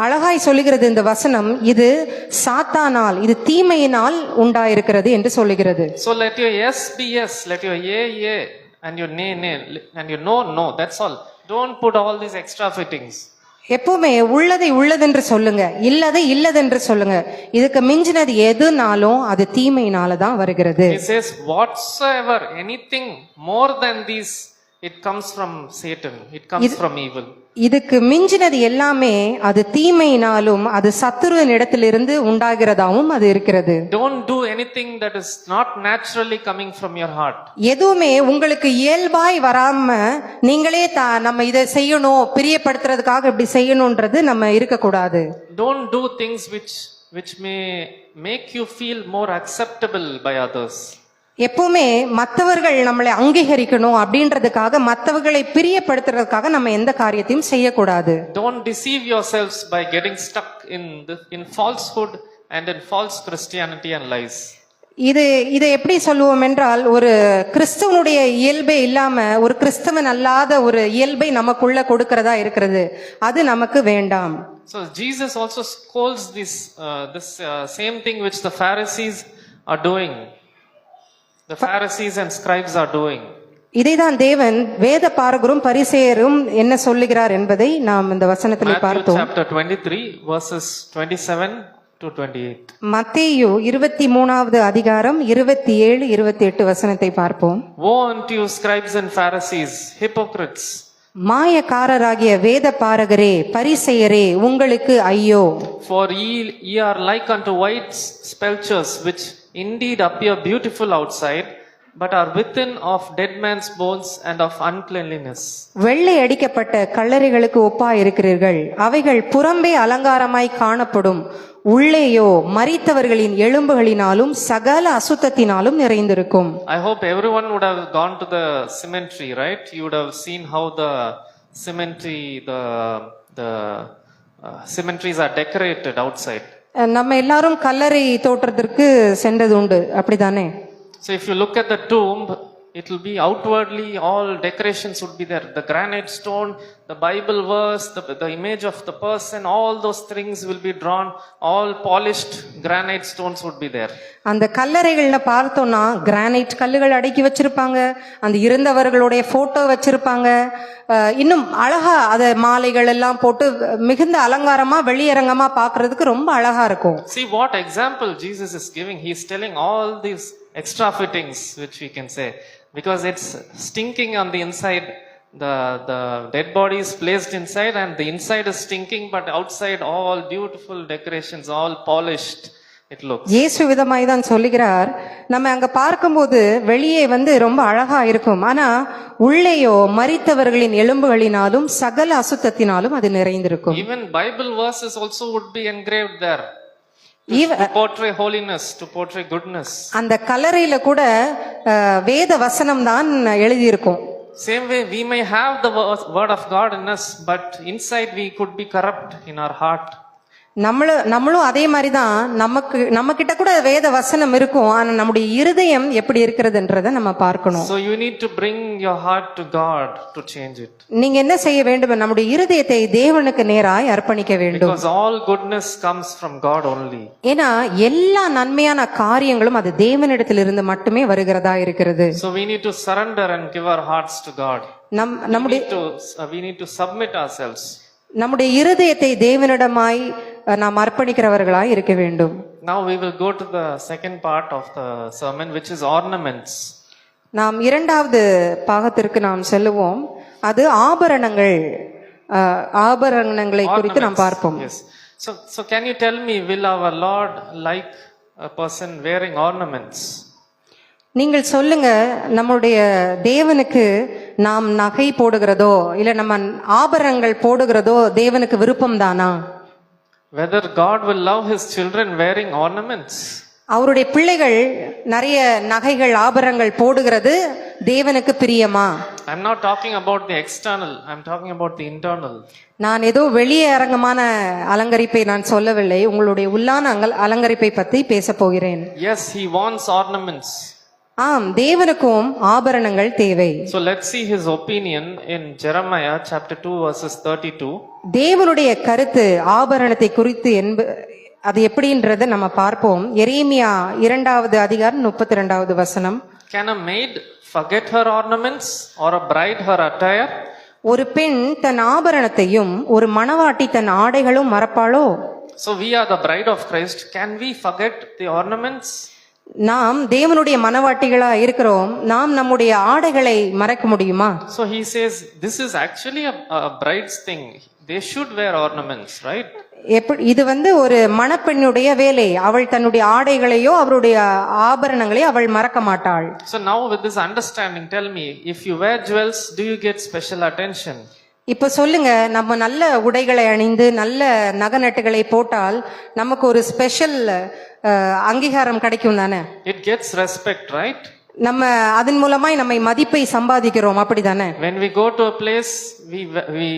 அழகாய் சொல்லுகிறது இந்த வசனம், இது சாத்தானால், இது தீமையினால் உண்டாயிருக்கிறது என்று சொல்லுகிறது. So let your yes be yes, let your yea yea and your nay nay and your no no, that's all. Don't put all these extra fittings. எப்பவுமே உள்ளதை உள்ளதென்று சொல்லுங்க, இல்லதை இல்லதென்று சொல்லுங்க. இதுக்கு மிஞ்சினது எதுனாலும் அது தீமையினால தான் வருகிறது. He says whatsoever, anything more than these, it comes from Satan, it comes from evil. இதுக்கு மிஞ்சினது எல்லாமே அது தீமையினாலும் அது சத்துருவின் இடத்திலிருந்து உண்டாகிறதாவும் அது இருக்கிறது. Don't do anything that is not naturally coming from your heart. எதுவுமே உங்களுக்கு இயல்பாய் வராம நீங்களே நம்ம இதை செய்யணும், பிரியப்படுத்துறதுக்காக இப்படி செய்யணும்ன்றது நம்ம இருக்க கூடாது. Don't do things which may make you feel more acceptable by others. எப்பவுமே மற்றவர்கள் நம்மளை அங்கீகரிக்கணும் அப்படின்றதுக்காக, மற்றவர்களை பிரியப்படுத்துறதுக்காக நம்ம எந்த காரியத்தையும் செய்யக்கூடாது. Don't deceive yourselves by getting stuck in falsehood and in false Christianity and lies. இதை எப்படி சொல்லுவோம் என்றால், ஒரு கிறிஸ்தவனுடைய இயல்பே இல்லாம ஒரு கிறிஸ்தவன் அல்லாத ஒரு இயல்பை நமக்குள்ள கொடுக்கிறதா இருக்கிறது, அது நமக்கு வேண்டாம். So Jesus also scolds this same thing which the Pharisees are doing. The Pharisees and scribes are doing. இதைதான் தேவன் வேத பாரகரும் பரிசேயரும் என்ன சொல்லுகிறார் என்பதை நாம் இந்த வசனத்திலே பார்த்தோம். Chapter 23 verses 27 to 28. மத்தேயு 23வது அதிகாரம் 27 28 வசனத்தை பார்ப்போம். Woe unto you scribes and Pharisees, hypocrites! மாயக்காரராகிய வேத பாரகரே பரிசேயரே உங்களுக்கு ஐயோ! For ye are like unto white sepulchres, which indeed appear beautiful outside, but are within of dead man's bones and of uncleanliness. வெள்ளை அடிக்கப்பட்ட கல்லறைகளுக்கு ஒப்பா இருக்கிறீர்கள். அவைகள் புறம்பே அலங்காரமாய் காணப்படும், உள்ளேயோ மரித்தவர்களின் எலும்புகளினாலும் சகல அசுத்தத்தினாலும் நிறைந்திருக்கும். I hope everyone would have gone to the cemetery, right? You would have seen how the cemetery, the cemeteries are decorated outside. நம்ம எல்லாரும் கல்லறை தோற்றத்திற்கு சென்றது உண்டு, அப்படிதானே? So if you look at the tomb, it will be outwardly all decorations would be there. The granite stone, the Bible verse, the image of the person, all those things will be drawn. All polished granite stones would be there. அந்த கல்லறைகள்ல பார்த்தோம்னா granite கல்லுகள் அடுக்கி வச்சிருப்பாங்க, அந்த இருந்தவர்களுடைய photo வச்சிருப்பாங்க, இன்னும் அழகா அத மாலைகள் எல்லாம் போட்டு மிகுந்த அலங்காரமா வெளியரங்கமா பாக்குறதுக்கு ரொம்ப அழகா இருக்கும். See what example Jesus is giving. He is telling all these extra fittings, which we can say, because it's stinking on the inside. The dead body is placed inside and the inside is stinking, but outside all beautiful decorations, all polished it looks. இயேசு விதமாய் தான் சொல்லுகிறார், நம்ம அங்க பார்க்கும்போது வெளியே ரொம்ப அழகா இருக்கும், ஆனா உள்ளேயோ மரித்தவர்களின் எலும்புகளினாலும் சகல அசுத்தத்தினாலும் அது நிறைந்திருக்கும். Even Bible verses also would be engraved there. To portray holiness, to portray goodness. அந்த கல்லறையில கூட வேத வசனம் தான் எழுதியிருக்கும். Same way we may have the word of God in us, but inside we could be corrupt in our heart. நம்மளும் அதே மாதிரிதான், நம்ம கிட்ட கூட வேத வசனம் இருக்கும், ஆனா நம்முடைய இருதயம் எப்படி இருக்கிறதுன்றத நம்ம பார்க்கணும். So you need to bring your heart to God to change it. நீங்க என்ன செய்ய வேண்டும்? நம்முடைய இருதயத்தை தேவனுக்கு நேராய் அர்ப்பணிக்க வேண்டும். Because all goodness comes from God only. ஏன்னா எல்லா நன்மையான காரியங்களும் அது தேவனிடத்திலிருந்து மட்டுமே வருகிறதா இருக்கிறது. So we need to surrender and give our hearts to God. We need to submit ourselves. நம்முடைய இருதயத்தை தேவனிடமாய் நாம் அர்ப்பணிக்கிறவர்களாய் இருக்க வேண்டும். Now we will go to the second part of the sermon, which is ornaments. நாம் இரண்டாவது பாகத்திற்கு நாம் செல்லுவோம். அது ஆபரணங்களை குறித்து நாம் பார்ப்போம். Yes. So can you tell me, will our Lord like a person wearing ornaments? நீங்கள் சொல்லுங்க, நம்முடைய தேவனுக்கு நாம் நகை போடுகிறதோ இல்ல நம்ம ஆபரணங்கள் போடுகிறதோ தேவனுக்கு விருப்பம் தானா? Whether God will love his children wearing ornaments? அவருடைய பிள்ளைகள் நிறைய நகைகள் ஆபரணங்கள் போடுகிறது தேவனுக்கு பிரியமா? I'm not talking about the external, I'm talking about the internal. நான் ஏதோ வெளியே அரங்கமான அலங்கரிப்பை நான் சொல்லவில்லை, உங்களுடைய உள்ளான அலங்கரிப்பை பற்றி பேச போகிறேன். Yes, he wants ornaments. ஆம், தேவனுக்கும் ஆபரணங்கள் தேவை. So let's see his opinion in Jeremiah chapter 2 verses 32. தேவனுடைய கருத்து ஆபரணத்தை குறித்து அது எப்படின்றத நம்ம பார்ப்போம். எரேமியா 2வது அதிகாரம் 32வது வசனம். Can a maid forget her ornaments or a bride her attire? ஒரு பெண் தன் ஆபரணத்தையும் ஒரு மணவாட்டி தன் ஆடைகளும் மறப்பாளோ? So we are the bride of Christ. Can we forget the ornaments? நாம் தேவனுடைய மணவாட்டிகளா இருக்கிறோம், நாம் நம்முடைய ஆடைகளை மறக்க முடியுமா? So he says this is actually a bride's thing. They should wear ornaments, right? இது ஒரு மணப்பெண்ணுடைய வேலை. அவள் தன்னுடைய ஆடைகளையோ அவருடைய ஆபரணங்களையோ அவள் மறக்க மாட்டாள். So now with this understanding, tell me, if you wear jewels, do you get special attention? இப்ப சொல்லுங்க, நம்ம நல்ல உடைகளை அணிந்து நல்ல நகநட்டுகளை போட்டால் நமக்கு ஒரு ஸ்பெஷல் அங்கீகாரம் கிடைக்கும் தானே? It gets respect, right? நம்ம அதன் மூலமாய் நம்மை மதிப்பை சம்பாதிக்கிறோம், அப்படிதானே? When we go to a place, we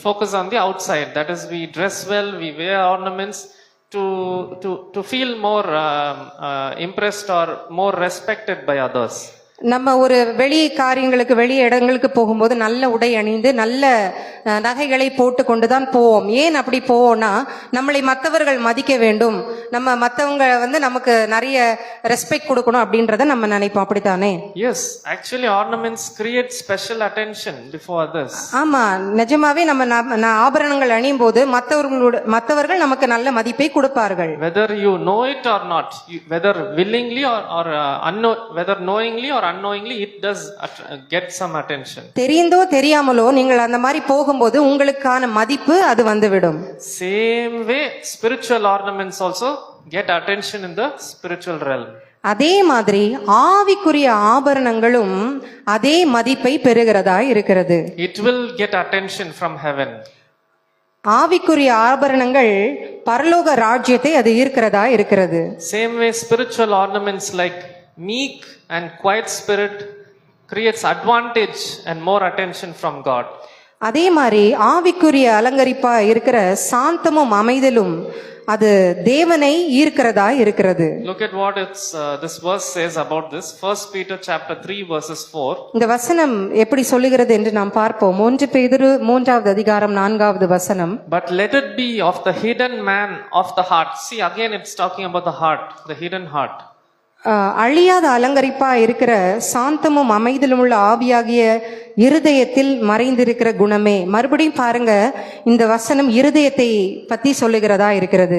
focus on the outside. That is, we dress well, we wear ornaments to feel more impressed or more respected by others. நம்ம ஒரு வெளி காரியங்களுக்கு வெளி இடங்களுக்கு போகும்போது நல்ல உடை அணிந்து நல்ல நகைகளை போட்டு கொண்டுதான் போவோம். ஏன் அப்படி போவோம்னா, நம்மளை மற்றவர்கள் மதிக்க வேண்டும், நம்ம மற்றவங்க நமக்கு நிறைய ரெஸ்பெக்ட் கொடுக்கணும் அப்படின்றத நம்ம நினைப்போம், அப்படித்தானே? Yes, actually ornaments create special attention before others. ஆமா, நிஜமாவே நம்ம ஆபரணங்கள் அணியும் போது மற்றவர்கள் நமக்கு நல்ல மதிப்பை கொடுப்பார்கள். Whether you know it or not, whether willingly or whether knowingly or unknowingly, it does get some attention. தெரிந்தோ தெரியாமலோ நீங்கள் அந்த மாதிரி போகும்போது உங்களுக்கான மதிப்பு அது வந்துவிடும். Same way spiritual ornaments also get attention in the spiritual realm. அதே மாதிரி ஆவிக்குரிய ஆபரணங்களும் அதே மதிப்பை பெறுகிறதா இருக்கிறது. It will get attention from heaven. ஆவிக்குரிய ஆபரணங்கள் பரலோக ராஜ்யத்தை அது ஈர்க்கிறதா இருக்கிறது. Same way, spiritual ornaments like meek and quiet spirit creates advantage and more attention from God. அதே மாதிரி ஆவிக்குரிய அலங்கரிப்பா இருக்கிற சாந்தமும் அமைதலும் அது தேவனை ஈர்க்கிறதா இருக்கிறது. Look at what this verse says about this. 1 Peter chapter 3 verses 4. இந்த வசனம் எப்படி சொல்லுகிறது என்று நாம் பார்ப்போம். 1 பேதுரு 3வது அதிகாரம் 4வது வசனம். But let it be of the hidden man of the heart. See, again it's talking about the heart, the hidden heart. அழியாத அலங்கரிப்பா இருக்கிற சாந்தமும் அமைதலும் உள்ள ஆவியாகிய இருதயத்தில் மறைந்திருக்கிற குணமே. மறுபடியும் பாருங்க, இந்த வசனம் இருதயத்தை பத்தி சொல்லுகிறதா இருக்கிறது.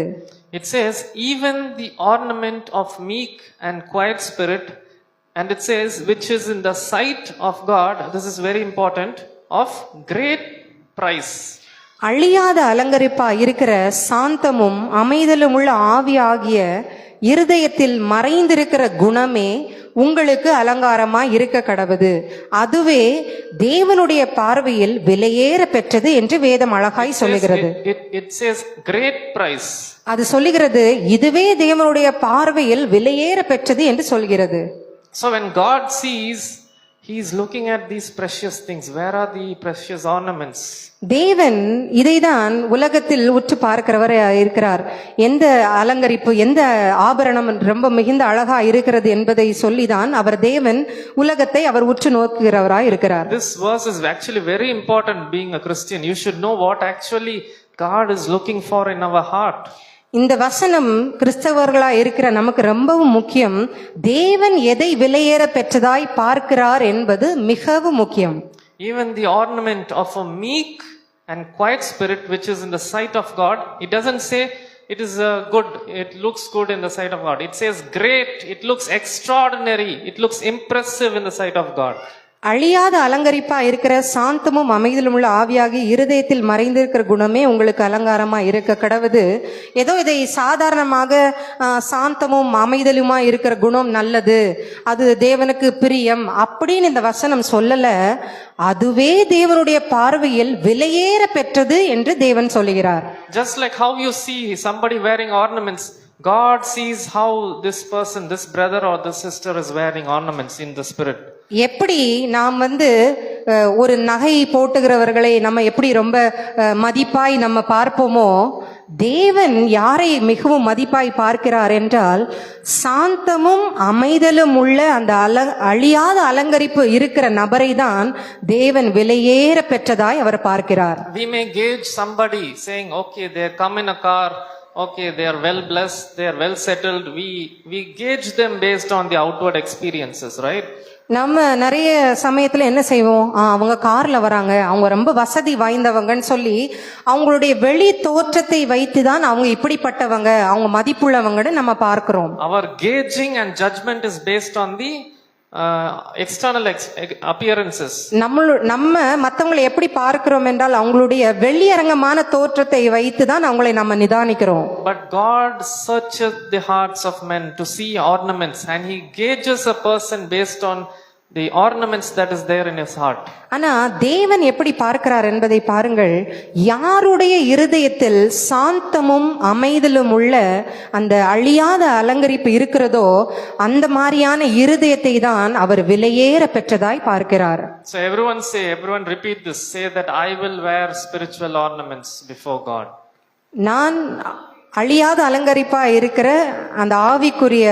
It says even the ornament of meek and quiet spirit, and it says which is in the sight of God, this is very important, of great price. அழியாத அலங்கரிப்பா இருக்கிற சாந்தமும் அமைதலும் உள்ள ஆவியாகிய இருதயத்தில் மறைந்திருக்கிற குணமே உங்களுக்கு அலங்காரமா இருக்க கடவுது. அதுவே தேவனுடைய பார்வையில் விலையேற பெற்றது என்று வேதம் அழகாய் சொல்லுகிறது. It says great price. அது சொல்லுகிறது இதுவே தேவனுடைய பார்வையில் விலையேற பெற்றது என்று சொல்கிறது. So when God sees, he is looking at these precious things. Where are the precious ornaments? தேவன் இதைதான் உலகத்தில் உற்று பார்க்கிறவர் இருக்கிறார். எந்த அலங்கரிப்பு, எந்த ஆபரணம் ரொம்ப மிகுந்த அழகா இருக்கிறது என்பதை சொல்லிதான் அவர் தேவன் உலகத்தை அவர் உற்று நோக்குகிறவராய் இருக்கிறார். This verse is actually very important. Being a Christian, you should know what actually God is looking for in our heart. இந்த வசனம் கிறிஸ்தவர்களா இருக்கிற நமக்கு ரொம்பவும் முக்கியம். தேவன் எதை விலையேற பெற்றதாய் பார்க்கிறார் என்பது மிகவும் முக்கியம். Even the ornament of a meek and quiet spirit which is in the sight of God, it doesn't say it is good, it looks good in the sight of God. It says great, it looks extraordinary, it looks impressive in the sight of God. அழியாத அலங்கரிப்பா இருக்கிற சாந்தமும் அமைதலும் உள்ள ஆவியாகி இருதயத்தில் மறைந்திருக்கிற குணமே உங்களுக்கு அலங்காரமா இருக்க கடவுது. ஏதோ இதை சாதாரணமாக சாந்தமும் அமைதலுமா இருக்கிற குணம் நல்லது, அது தேவனுக்கு பிரியம் அப்படின்னு இந்த வசனம் சொல்லல. அதுவே தேவனுடைய பார்வையில் விலையேற பெற்றது என்று தேவன் சொல்லுகிறார். Just like how you see somebody wearing ornaments, God sees how this person, this brother or this sister is wearing ornaments in the spirit. எப்படி நாம் ஒரு நகை போட்டுகிறவர்களை நம்ம எப்படி ரொம்ப மதிப்பாய் நம்ம பார்ப்போமோ, தேவன் யாரை மிகவும் மதிப்பாய் பார்க்கிறார் என்றால் சாந்தமும் அமைதலும் உள்ள அந்த அழியாத அலங்கரிப்பு இருக்கிற நபரை தான் தேவன் விலையேற பெற்றதாய் அவர் பார்க்கிறார். We may gauge somebody saying, okay, they come in a car, okay, they are well blessed, they are well settled. We gauge them based on the outward experiences, right? நம்ம நிறைய சமயத்துல என்ன செய்வோம், அவங்க கார்ல வராங்க, அவங்க ரொம்ப வசதி வாய்ந்தவங்கன்னு சொல்லி அவங்களுடைய வெளி தோற்றத்தை வைத்துதான் அவங்க இப்படிப்பட்டவங்க, அவங்க மதிப்புள்ளவங்கன்னு நம்ம பார்க்கிறோம். Our gauging and judgment is based on the external appearances. நம்ம மத்தவங்களை எப்படி பார்க்கிறோம் என்றால் அவங்களுடைய வெளியரங்கமான தோற்றத்தை வைத்துதான் அவங்களை நம்ம நிதானிக்கிறோம். But God searches the hearts of men to see ornaments, and he gauges a person based on the ornaments that is there in his heart. ஆனா தேவன் எப்படி பார்க்கிறார் என்பதை பாருங்கள். யாருடைய இருதயத்தில் சாந்தமும் அமைதலும் உள்ள அந்த அழியாத அலங்கரிப்பு இருக்கிறதோ அந்த மாதிரியான இருதயத்தை தான் அவர் விலையேற பெற்றதாய் பார்க்கிறார். So everyone repeat this, say that I will wear spiritual ornaments before God. நான் அழியாத அலங்கரிப்பா இருக்கிற அந்த ஆவிக்குரிய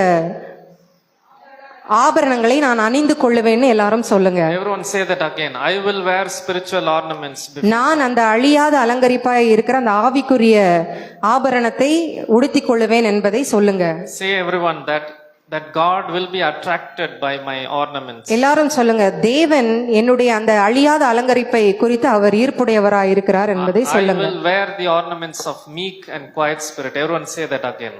ஆபரணங்களை நான் அணிந்து கொள்ளுவேன்னு எல்லாரும் சொல்லுங்க. Everyone say that again. I will wear spiritual ornaments. நான் அந்த அழியாத அலங்கரிப்பாய் இருக்கிற அந்த ஆவிக்குரிய ஆபரணத்தை உடுத்திக் கொள்ளுவேன் என்பதை சொல்லுங்க. Say everyone that God will be attracted by my ornaments. எல்லாரும் சொல்லுங்க, தேவன் என்னுடைய அந்த அழியாத அலங்கரிப்பை குறித்து அவர் ஈர்ப்புடையவராய் இருக்கிறார் என்பதை சொல்லுங்க. I will wear the ornaments of meek and quiet spirit. Everyone say that again.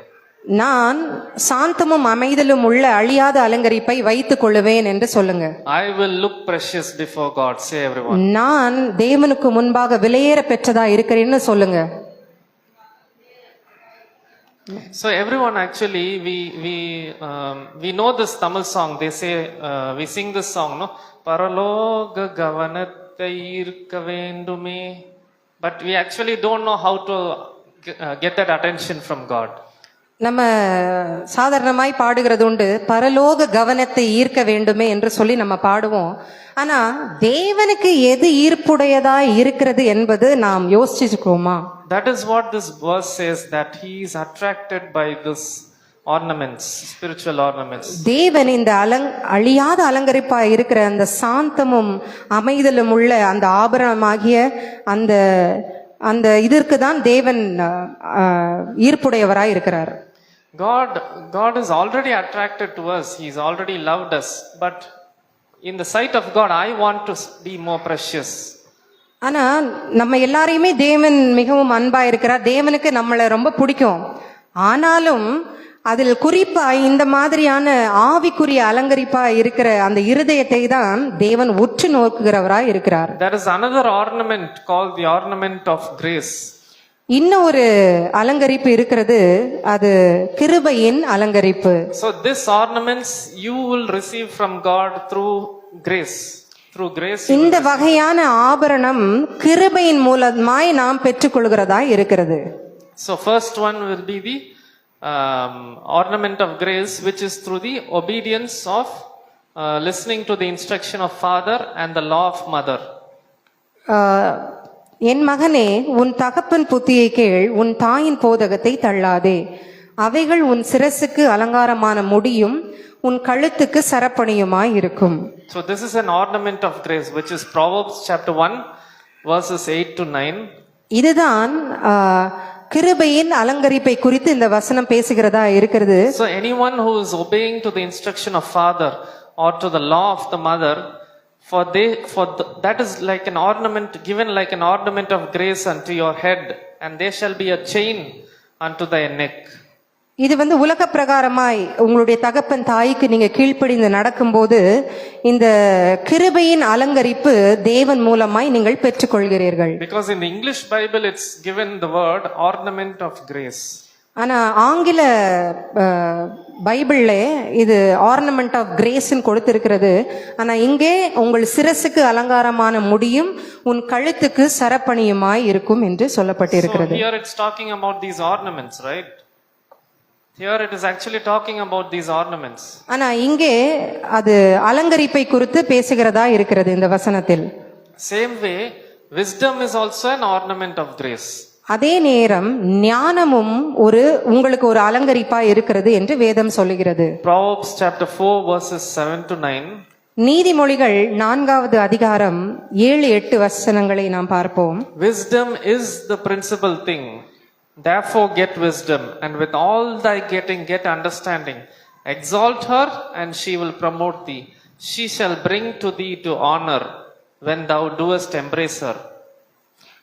நான் சாந்தமும் அமைதலும் உள்ள அழியாத அலங்கரிப்பை வைத்துக் கொள்ளுவேன் என்று சொல்லுங்க. I will look precious before God. Say everyone. நான் தேவனுக்கு முன்பாக விலையேற பெற்றதா இருக்கிறேன்னு சொல்லுங்க. So everyone actually, we know this Tamil song. They say we sing this song, no? Paraloga gavanattai irka vendume. But we actually don't know how to get that attention from God. நம்ம சாதாரணமாய் பாடுகிறது உண்டு, பரலோக கவனத்தை ஈர்க்க வேண்டுமே என்று சொல்லி நம்ம பாடுவோம். ஆனா தேவனுக்கு எது ஈர்ப்புடையதா இருக்கிறது என்பது நாம் யோசிச்சுக்கோமா? That is what this verse says, that he is attracted by this ornaments, spiritual ornaments. தேவன் இந்த அழியாத அலங்கரிப்பா இருக்கிற அந்த சாந்தமும் அமைதலும் உள்ள அந்த ஆபரணமாகிய அந்த அந்த இதற்கு தான் தேவன் ஈர்ப்புடையவராய் இருக்கிறார். God is already attracted to us. He's already loved us. But in the sight of God, I want to be more precious. ஆனா நம்ம எல்லாரையுமே தேவன் மிகவும் அன்பா இருக்கிறார். தேவனுக்கு நம்மளை ரொம்ப பிடிக்கும். ஆனாலும் அதில் குறிப்பா இந்த மாதிரியான ஆவிக்குரிய அலங்கரிப்பா இருக்கிற அந்த இருதயத்தை தான் தேவன் உற்று நோக்குகிறவராய் இருக்கிறார். There is another ornament called the ornament of grace. இன்னும் ஒரு அலங்கரிப்பு இருக்கிறது, அது கிருபையின் அலங்கரிப்பு. So this ornaments you will receive from God through grace. Through grace. இந்த வகையான ஆபரணம் கிருபையின் மூலமாய் நாம் பெற்றுக்கொள்கிறதா இருக்கிறது. So first one will be the ornament of grace, which is through the obedience of listening to the instruction of father and the law of mother. என் மகனே, உன் தகப்பன் புத்தியை கேள், உன் தாயின் போதகத்தை தள்ளாதே. அவைகள் உன் சிரசுக்கு அலங்காரமான முடியும், உன் கழுத்துக்கு சரப்பணியுமாய் இருக்கும். So this is an ornament of grace, which is Proverbs chapter 1 verses 8 to 9. இதுதான் கிருபையின் அலங்கரிப்பை குறித்து இந்த வசனம் பேசுகிறதா இருக்கிறது. So anyone who is obeying to the instruction of father or to the law of the mother, that is like an ornament, given like an ornament of grace unto your head, and there shall be a chain unto thy neck. இது உலக பிரகாரமாய் உங்களுடைய தகப்பன் தாய்க்கு நீங்க கீழ்ப்படிந்து நடக்கும்போது இந்த கிருபையின் அலங்கரிப்பு தேவன் மூலமாய் நீங்கள் பெற்றுக்கொள்கிறீர்கள். Because in the English Bible it's given the word ornament of grace. ஆனா ஆங்கில பைபிள்ல இது ஆர்னமெண்ட் ஆஃப் கிரேஸ்ன்னு கொடுத்திருக்கிறது. ஆனா இங்கே உங்கள் சிரசுக்கு அலங்காரமான முடியும், உன் கழுத்துக்கு சரப்பணியுமாய் இருக்கும் என்று சொல்லப்பட்டிருக்கிறது. So here it's talking about these ornaments, right? Here it is actually talking about these ornaments. ஆனா இங்கே அது அலங்கரிப்பை குறித்து பேசுகிறதா இருக்கிறது இந்த வசனத்தில். Same way, wisdom is also an ornament of grace. அதே நேரம் ஞானமும் உங்களுக்கு ஒரு அலங்கரிப்பா இருக்கிறது என்று வேதம் சொல்லுகிறது. Proverbs chapter 4 verses 7 to 9. நீதிமொழிகள் 4வது அதிகாரம் 7-8 வசனங்களை நாம் பார்ப்போம். Wisdom is the principal thing. Therefore get wisdom, and with all thy getting get understanding. Exalt her, and she will promote thee. She shall bring to thee to honor when thou doest embrace her.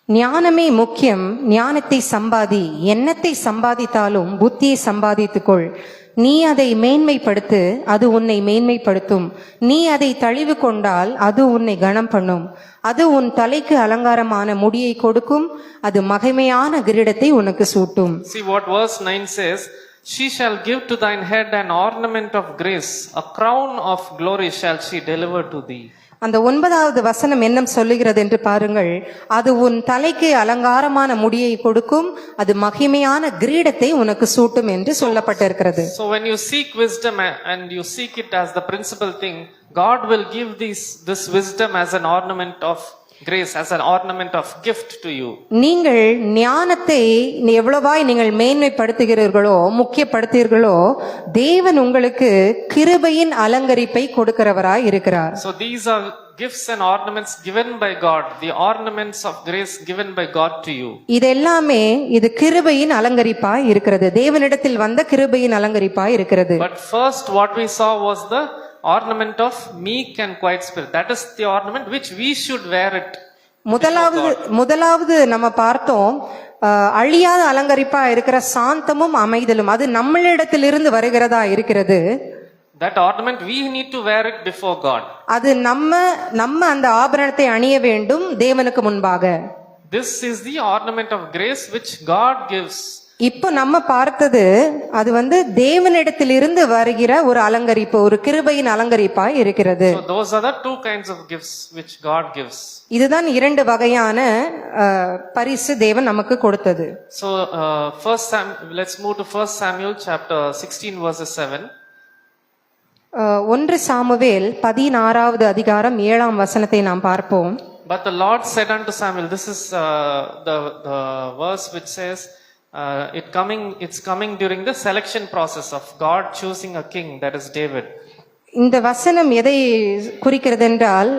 ஞானமே முக்கியம், ஞானத்தை சம்பாதி. எண்ணத்தை சம்பாதித்தாலும் புத்தியை சம்பாதித்துக்கொள். நீ அதை மேன்மைப்படுத்து, அது உன்னை மேன்மைப்படுத்தும். நீ அதை தழிவு கொண்டால் அது உன்னை கனம் பண்ணும். அது உன் தலைக்கு அலங்காரமான முடியை கொடுக்கும், அது மகிமையான கிரீடத்தை உனக்கு சூட்டும். See what verse 9 says, she shall give to thine head an ornament of grace, a crown of glory shall she deliver to thee. அந்த 9வது வசனம் என்ன சொல்லுகிறது என்று பாருங்கள். அது உன் தலைக்கு அலங்காரமான முடியை கொடுக்கும், அது மகிமையான கிரீடத்தை உனக்கு சூட்டும் என்று சொல்லப்பட்டிருக்கிறது. So when you seek wisdom and you seek it as the principal thing, God will give this wisdom as an ornament of grace, as an ornament of gift to you. நீங்கள் ஞானத்தை எவ்வளவாய் நீங்கள் மேன்மைப்படுத்துகிறீர்களோ, முக்கியப்படுத்துகிறீர்களோ, தேவன் உங்களுக்கு கிருபையின் அலங்கரிப்பை கொடுக்கிறவராய் இருக்கிறார். So these are gifts and ornaments given by God, the ornaments of grace given by God to you. இதெல்லாமே இது கிருபையின் அலங்கரிப்பாய் இருக்கிறது, தேவனிடத்தில் வந்த கிருபையின் அலங்கரிப்பாய் இருக்கிறது. But first what we saw was the ornament of meek and quiet spirit. That is the ornament which we should wear it. முதலாவது நம்ம பார்த்தோம், அழியாத அலங்கரிப்பா இருக்கிற சாந்தமும் அமைதலும், அது நம்மளிடத்திலிருந்து வருகிறதா இருக்கிறது. That ornament we need to wear it before God. அது நம்ம அந்த ஆபரணத்தை அணிய வேண்டும் தேவனுக்கு முன்பாக. This is the ornament of grace which God gives. இப்போ நம்ம பார்த்தது அது வந்து தேவனிடத்திலிருந்து வருகிற ஒரு அலங்கரிப்பு, ஒரு கிருபையின் அலங்கரிப்பாய் இருக்கிறது. So those are the two kinds of gifts which God gives. இதுதான் இரண்டு வகையான பரிசு தேவன் நமக்கு கொடுத்தது. So let's move to 1 Samuel chapter 16 verses 7. 1 Samuel 16வது அதிகாரம் 7ஆம் வசனத்தை நாம் பார்ப்போம். But the Lord said unto Samuel, this is the verse which says, it's coming during the selection process of God choosing a king, that is David. இந்த வசனம் எதை குறிக்கிறது என்றால்,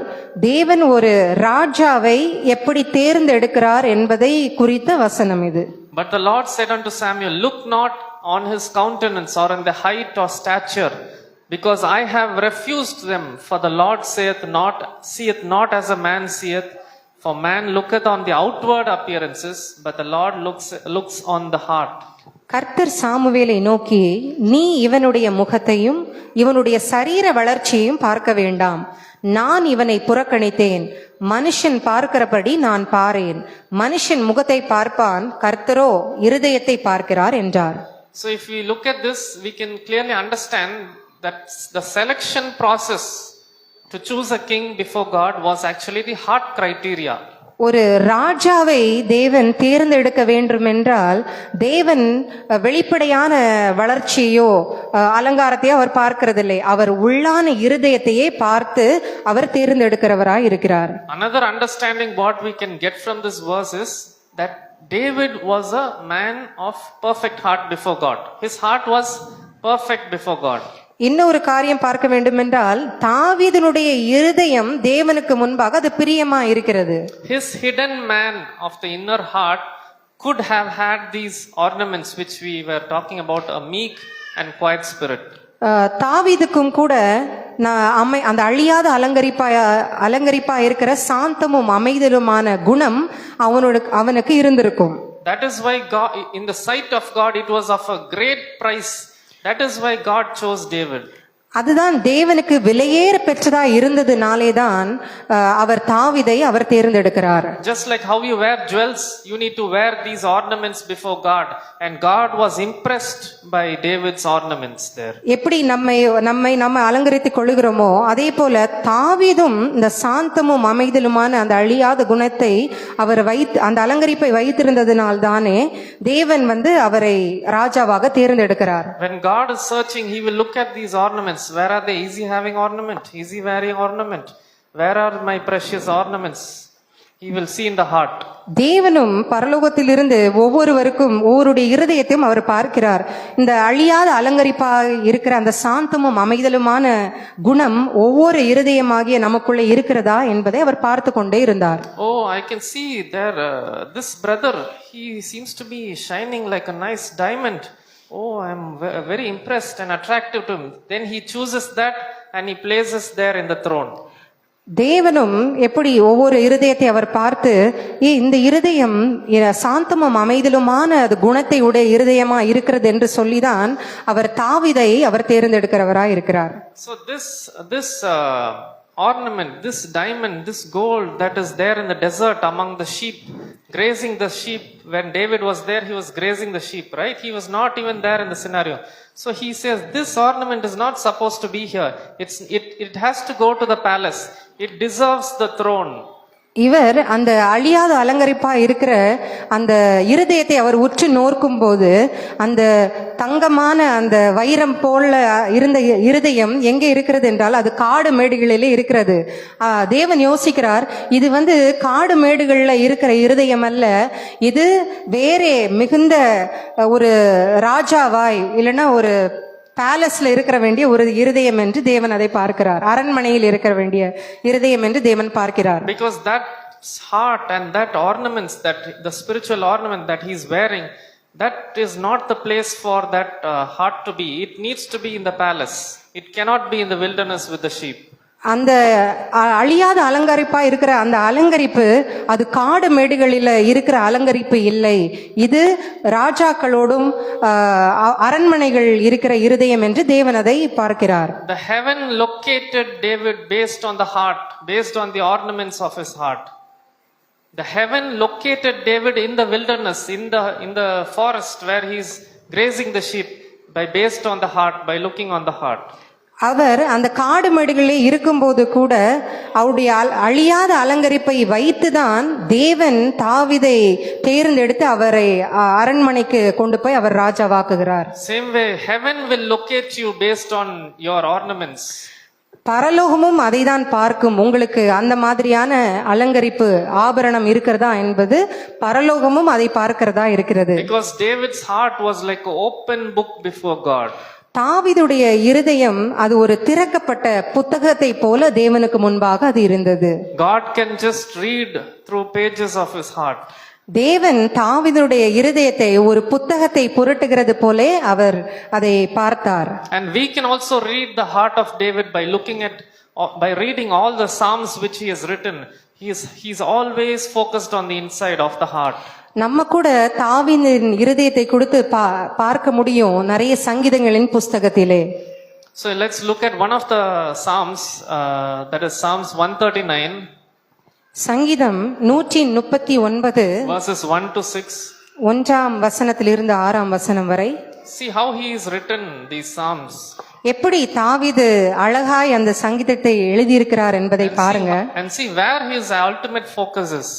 தேவன் ஒரு ராஜாவை எப்படி தேர்ந்தெடுக்கிறார் என்பதை குறித்த வசனம் இது. But the Lord said unto Samuel, look not on his countenance or on the height or stature, because I have refused them. For the Lord seeth not as a man seeth. For man looketh on the outward appearances, but the Lord looks on the heart. கர்த்தர் சாமுவேலை நோக்கி, நீ இவனுடைய முகத்தையும் இவனுடைய சரீர வளர்ச்சியையும் பார்க்க வேண்டாம். நான் இவனை புறக்கணித்தேன். மனுஷன் பார்க்கிறபடி நான் பாரேன். மனுஷன் முகத்தை பார்ப்பான், கர்த்தரோ இருதயத்தை பார்க்கிறார் என்றார். So if we look at this, we can clearly understand that the selection process to choose a king before God was actually the heart criteria. ஒரு ராஜாவை தேவன் தேர்ந்தெடுக்க வேண்டும் என்றால், தேவன் வெளிப்படையான வளர்ச்சியோ அலங்காரத்தையோ அவர் பார்க்கிறதில்லை. அவர் உள்ளான இருதயத்தையே பார்த்து அவர் தேர்ந்தெடுக்கிறவராய் இருக்கிறார். Another understanding what we can get from this verse is that David was a man of perfect heart before God. His heart was perfect before God. இன்னொரு காரியம் பார்க்க வேண்டும் என்றால், தாவீதினுடைய இருதயம் தேவனுக்கு முன்பாக அது பிரியமா இருக்கிறது. His hidden man of the inner heart could have had these ornaments which we were talking about, a meek and quiet spirit. தாவீதுக்கும் கூட அந்த அழியாத அலங்கரிப்பா இருக்கிற சாந்தமும் அமைதலுமான குணம் அவனுக்கு இருந்திருக்கும். That is why God, in the sight of God, it was of a great price. That is why God chose David. அதுதான் தேவனுக்கு விலையேற பெற்றதா இருந்ததுனாலே தான் அவர் தாவீதை அவர் தேர்ந்தெடுக்கிறார். Just like how you wear jewels, you need to wear these ornaments before God, and God was impressed by David's ornaments there. எப்படி நம்ம அலங்கரித்துக் கொள்கிறோமோ அதே போல தாவீதும் இந்த சாந்தமும் அமைதலுமான அந்த அழியாத குணத்தை அவர் அந்த அலங்கரிப்பை வைத்திருந்ததனால் தானே தேவன் அவரை ராஜாவாக தேர்ந்தெடுக்கிறார். When God is searching, he will look at these ornaments. Where are they? Is he having ornament? Is he wearing ornament? Where are my precious ornaments? He will see in the heart. தேவனும் பரலோகத்திலிருந்து ஒவ்வொருவருக்கும் ஒவ்வொருடைய இருதயத்தையும் அவர் பார்க்கிறார். இந்த அழியாத அலங்கரிப்பா இருக்கிற அந்த சாந்தமும் அமைதலுமான குணம் ஒவ்வொரு இருதயமாகிய நமக்குள்ளே இருக்கிறதா என்பதை அவர் பார்த்து கொண்டே இருந்தார். Oh, I can see there, this brother, he seems to be shining like a nice diamond. Oh, I'm very impressed and attractive to him. Then he chooses that and he places there in the throne. தேவனும் எப்படி ஒவ்வொரு இருதயத்தை அவர் பார்த்து, இந்த இருதயம் சாந்தமும் அமைதலுமான அது குணத்தை உடைய இருதயமா இருக்கிறது என்று சொல்லிதான் அவர் தாவீதை அவர் தேர்ந்தெடுக்கிறவராய் இருக்கிறார். So this ornament, this diamond, this gold that is there in the desert among the sheep, grazing the sheep. When David was there, he was grazing the sheep, right? He was not even there in the scenario. So he says, this ornament is not supposed to be here. It has to go to the palace. It deserves the throne. இவர் அந்த அழியாத அலங்கரிப்பா இருக்கிற அந்த இருதயத்தை அவர் உற்று நோக்கும் போது, அந்த தங்கமான அந்த வைரம் போல இருந்த இருதயம் எங்கே இருக்கிறது என்றால் அது காடு மேடுகளிலே இருக்கிறது. தேவன் யோசிக்கிறார், இது காடு மேடுகள்ல இருக்கிற இருதயம் அல்ல, இது வேறே மிகுந்த ஒரு ராஜாவாய் இல்லைன்னா ஒரு பேலஸ்ல இருக்கிற வேண்டிய ஒரு இருதயம் என்று தேவன் அதை பார்க்கிறார். அரண்மனையில் இருக்கிற வேண்டிய இருதயம் என்று தேவன் பார்க்கிறார். Because that heart and that ornaments, that the spiritual ornament that he is wearing, that is not the place for that heart to be. It needs to be in the palace. It cannot be in the wilderness with the sheep. அந்த அழியாத அலங்கரிப்பா இருக்கிற அந்த அலங்கரிப்பு அது காடு மேடுகளில் இருக்கிற அலங்கரிப்பு இல்லை. இது ராஜாக்களோடும் அரண்மனைகள் இருக்கிற இருதயம் என்று தேவன் அதை பார்க்கிறார். The heaven located David based on the heart, based on the ornaments of his heart. The heaven located David in the wilderness, in the forest where he's grazing the sheep based on the heart, by looking on the heart. அவர் அந்த காடு மேடுகளிலே இருக்கும்போது கூட அவருடைய அழியாத அலங்கரிப்பை வைத்துதான் தேவன் தாவீதை தேர்ந்தெடுத்து அவரை அரண்மனைக்கு கொண்டு போய் அவர் ராஜாவாக்குகிறார். Same way, heaven will locate you based on your ornaments. பரலோகமும் அதை தான் பார்க்கும். உங்களுக்கு அந்த மாதிரியான அலங்கரிப்பு ஆபரணம் இருக்கிறதா என்பது பரலோகமும் அதை பார்க்கிறதா இருக்கிறது. Because David's heart was like an open book before God. தாவீதுடைய இருதயம் அது ஒரு திறக்கப்பட்ட புத்தகத்தை போல தேவனுக்கு முன்பாக அது இருந்தது. God can just read through pages of his heart. தேவன் தாவீதுடைய இருதயத்தை ஒரு புத்தகத்தை புரட்டுகிறது போலே அவர் அதை பார்த்தார். And we can also read the heart of David by reading all the psalms which he has written. He's always focused on the inside of the heart. நம்ம கூட தாவீதின் இருதயத்தை கொடுத்து பார்க்க முடியும் நிறைய சங்கீதங்களின் புஸ்தகத்திலே. So let's look at one of the psalms, that is Psalms 139. சங்கீதம் 139 verses 1 to 6. 1ஆம் வசனத்திலிருந்து 6ஆம் வசனம் வரை. See how he is written these psalms. எப்படி தாவீது அழகாய் அந்த சங்கீதத்தை எழுதியிருக்கிறார் என்பதை பாருங்க. And see where his ultimate focus is.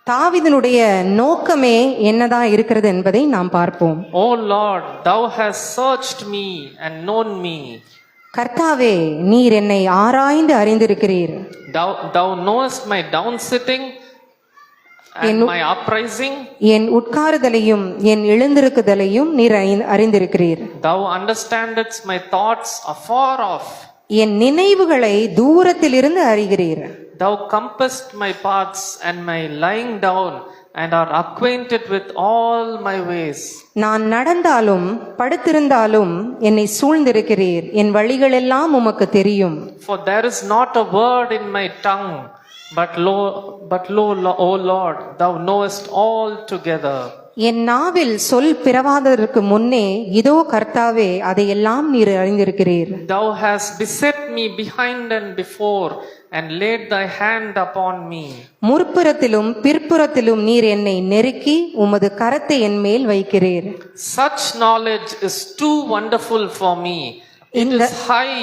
தாவீதினுடைய நோக்கமே என்னதான் இருக்கிறது என்பதை நாம் பார்ப்போம். O Lord, thou hast searched me and known me. கர்த்தாவே, நீர் என்னை ஆராய்ந்து அறிந்திருக்கிறீர். Thou knowest my down sitting and my uprising. என் உட்காருதலையும் என் எழுந்திருக்குதலையும் நீர் அறிந்திருக்கிறீர். Thou understandest my thoughts afar off. என் நினைவுகளை தூரத்திலிருந்து அறிகிறீர். Thou compassed my paths and my lying down, and are acquainted with all my ways. நான் நடந்தாலும் படுத்திருந்தாலும் என்னை சூழ்ந்திருக்கிறீர். என் வழிகளெல்லாம் உமக்கு தெரியும். For there is not a word in my tongue, but lo, O Lord, thou knowest all together. என் நாவில் சொல் பிறவாததற்கு முன்னே இதோ கர்த்தாவே அதையெல்லாம் நீர் அறிந்திருக்கிறீர். Thou hast beset me behind and before, and laid thy hand upon me. முற்புறத்திலும் பிற்புறத்திலும் நீர் என்னை நெருக்கி உமது கரத்தை என் மேல் வைக்கிறீர். Such knowledge is too wonderful for me. It is high,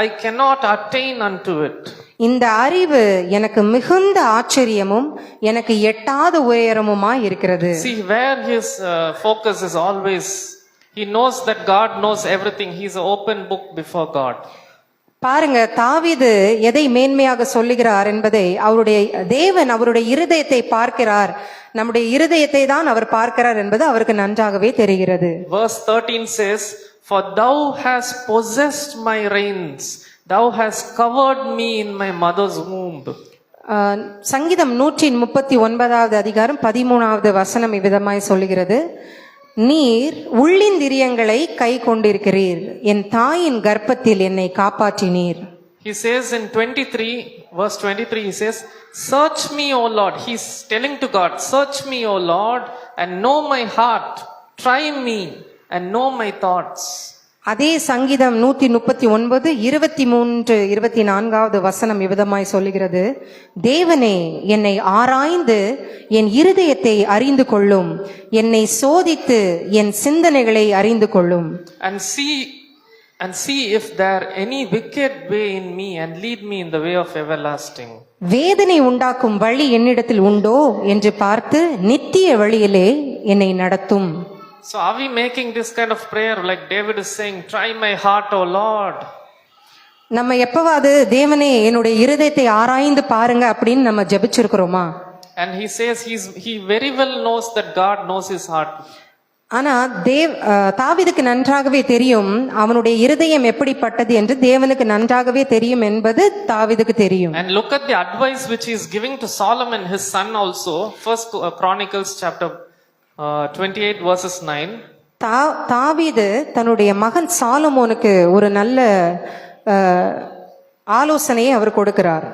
I cannot attain unto it. இந்த அறிவு எனக்கு மிகுந்த ஆச்சரியமும் எனக்கு எட்டாத உயரமுமாய் இருக்கிறது. See where his focus is always. He knows that God knows everything. He is an open book before God. பாருங்க, தாவீது எதை மேன்மையாக சொல்லுகிறார் என்பதை தேவன் அவருடைய இருதயத்தை பார்க்கிறார். நம்முடைய இருதயத்தை தான் அவர் பார்க்கிறார் என்பது அவருக்கு நன்றாகவே தெரிகிறது. Verse 13 says, For thou hast possessed my reins, thou hast covered me in my mother's womb. சங்கீதம் 139வது அதிகாரம் 13வது வசனம் இவ்விதமாய் சொல்லுகிறது, நீர் உள்ளிந்திரியங்களை கை கொண்டிருக்கிறீர், என் தாயின் கர்ப்பத்தில் என்னை காப்பாற்றினீர். He says in 23, verse 23, he says, Search me, O Lord. He's telling to God, Search me, O Lord, and know my heart. Try me and know my thoughts. அதே சங்கீதம் 139 23 24வது வசனம் இவ்விதமாய் சொல்லுகிறது, தேவனே என்னை ஆராய்ந்து என் இருதயத்தை அறிந்து கொள்ளும், என்னை சோதித்து என் சிந்தனைகளை அறிந்து கொள்ளும். And see if there any wicked way in me, and lead me in the way of everlasting. வேதனை உண்டாக்கும் வழி என்னிடத்தில் உண்டோ என்று பார்த்து நித்திய வழியிலே என்னை நடத்தும். So are we making this kind of prayer like David is saying, Try my heart, O Lord? நம்ம எப்பவாது தேவனே என்னுடைய இருதயத்தை ஆராய்ந்து பாருங்க அப்படின்னு நம்ம ஜெபிச்சிருக்கிறோமா? And he says he very well knows that God knows his heart. ஆனா தாவீதுக்கு நன்றாகவே தெரியும் அவனுடைய இருதயம் எப்படிப்பட்டது என்று தேவனுக்கு நன்றாகவே தெரியும் என்பது தாவீதுக்கு தெரியும். And look at the advice which he is giving to Solomon, his son also. First Chronicles chapter 28 verses 9. தாவீது தன்னுடைய மகன் சாலமோனுக்கு ஒரு நல்ல ஆலோசனையை அவர் கொடுக்கிறார்.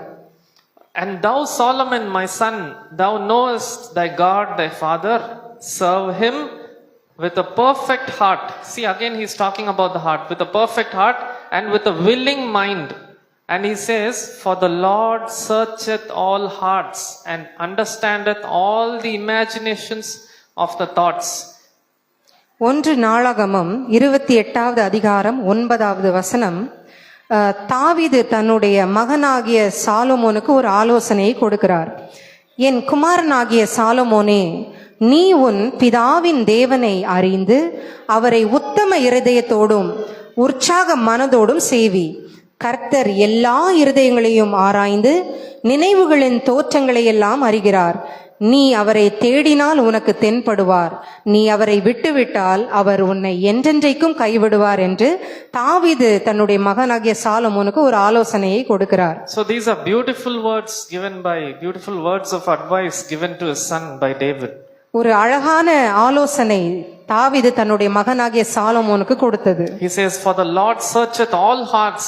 And thou Solomon my son, thou knowest thy God thy father, serve him with a perfect heart. See again he is talking about the heart. With a perfect heart and with a willing mind, And he says, "For the Lord searcheth all hearts and understandeth all the imaginations of the thoughts." 1 நாளாகமம் 28வது அதிகாரம் 9வது வசனம். தாவீது தன்னுடைய மகனாகிய சாலமோனுக்கு ஒரு ஆலோசனையை கொடுக்கிறார். என் குமாரனாகிய சாலமோனே, நீ உன் பிதாவின் தேவனை அறிந்து அவரை உத்தம இருதயத்தோடும் உற்சாக மனதோடும் சேவி. கர்த்தர் எல்லா இருதயங்களையும் ஆராய்ந்து நினைவுகளின் தோற்றங்களை எல்லாம் அறிகிறார். நீ அவரை தேடினால் உனக்கு தென்படுவார், நீ அவரை விட்டுவிட்டால் அவர் உன்னை என்றென்றைக்கும் கைவிடுவார் என்று தாவீது தன்னுடைய மகனாகிய சாலமோனுக்கு ஒரு ஆலோசனையை கொடுக்கிறார். So these are beautiful words of advice given to his son by David. ஒரு அழகான ஆலோசனை தாவீது தன்னுடைய மகனாகிய சாலமோனுக்கு கொடுத்தது. He says, "For the Lord searcheth all hearts,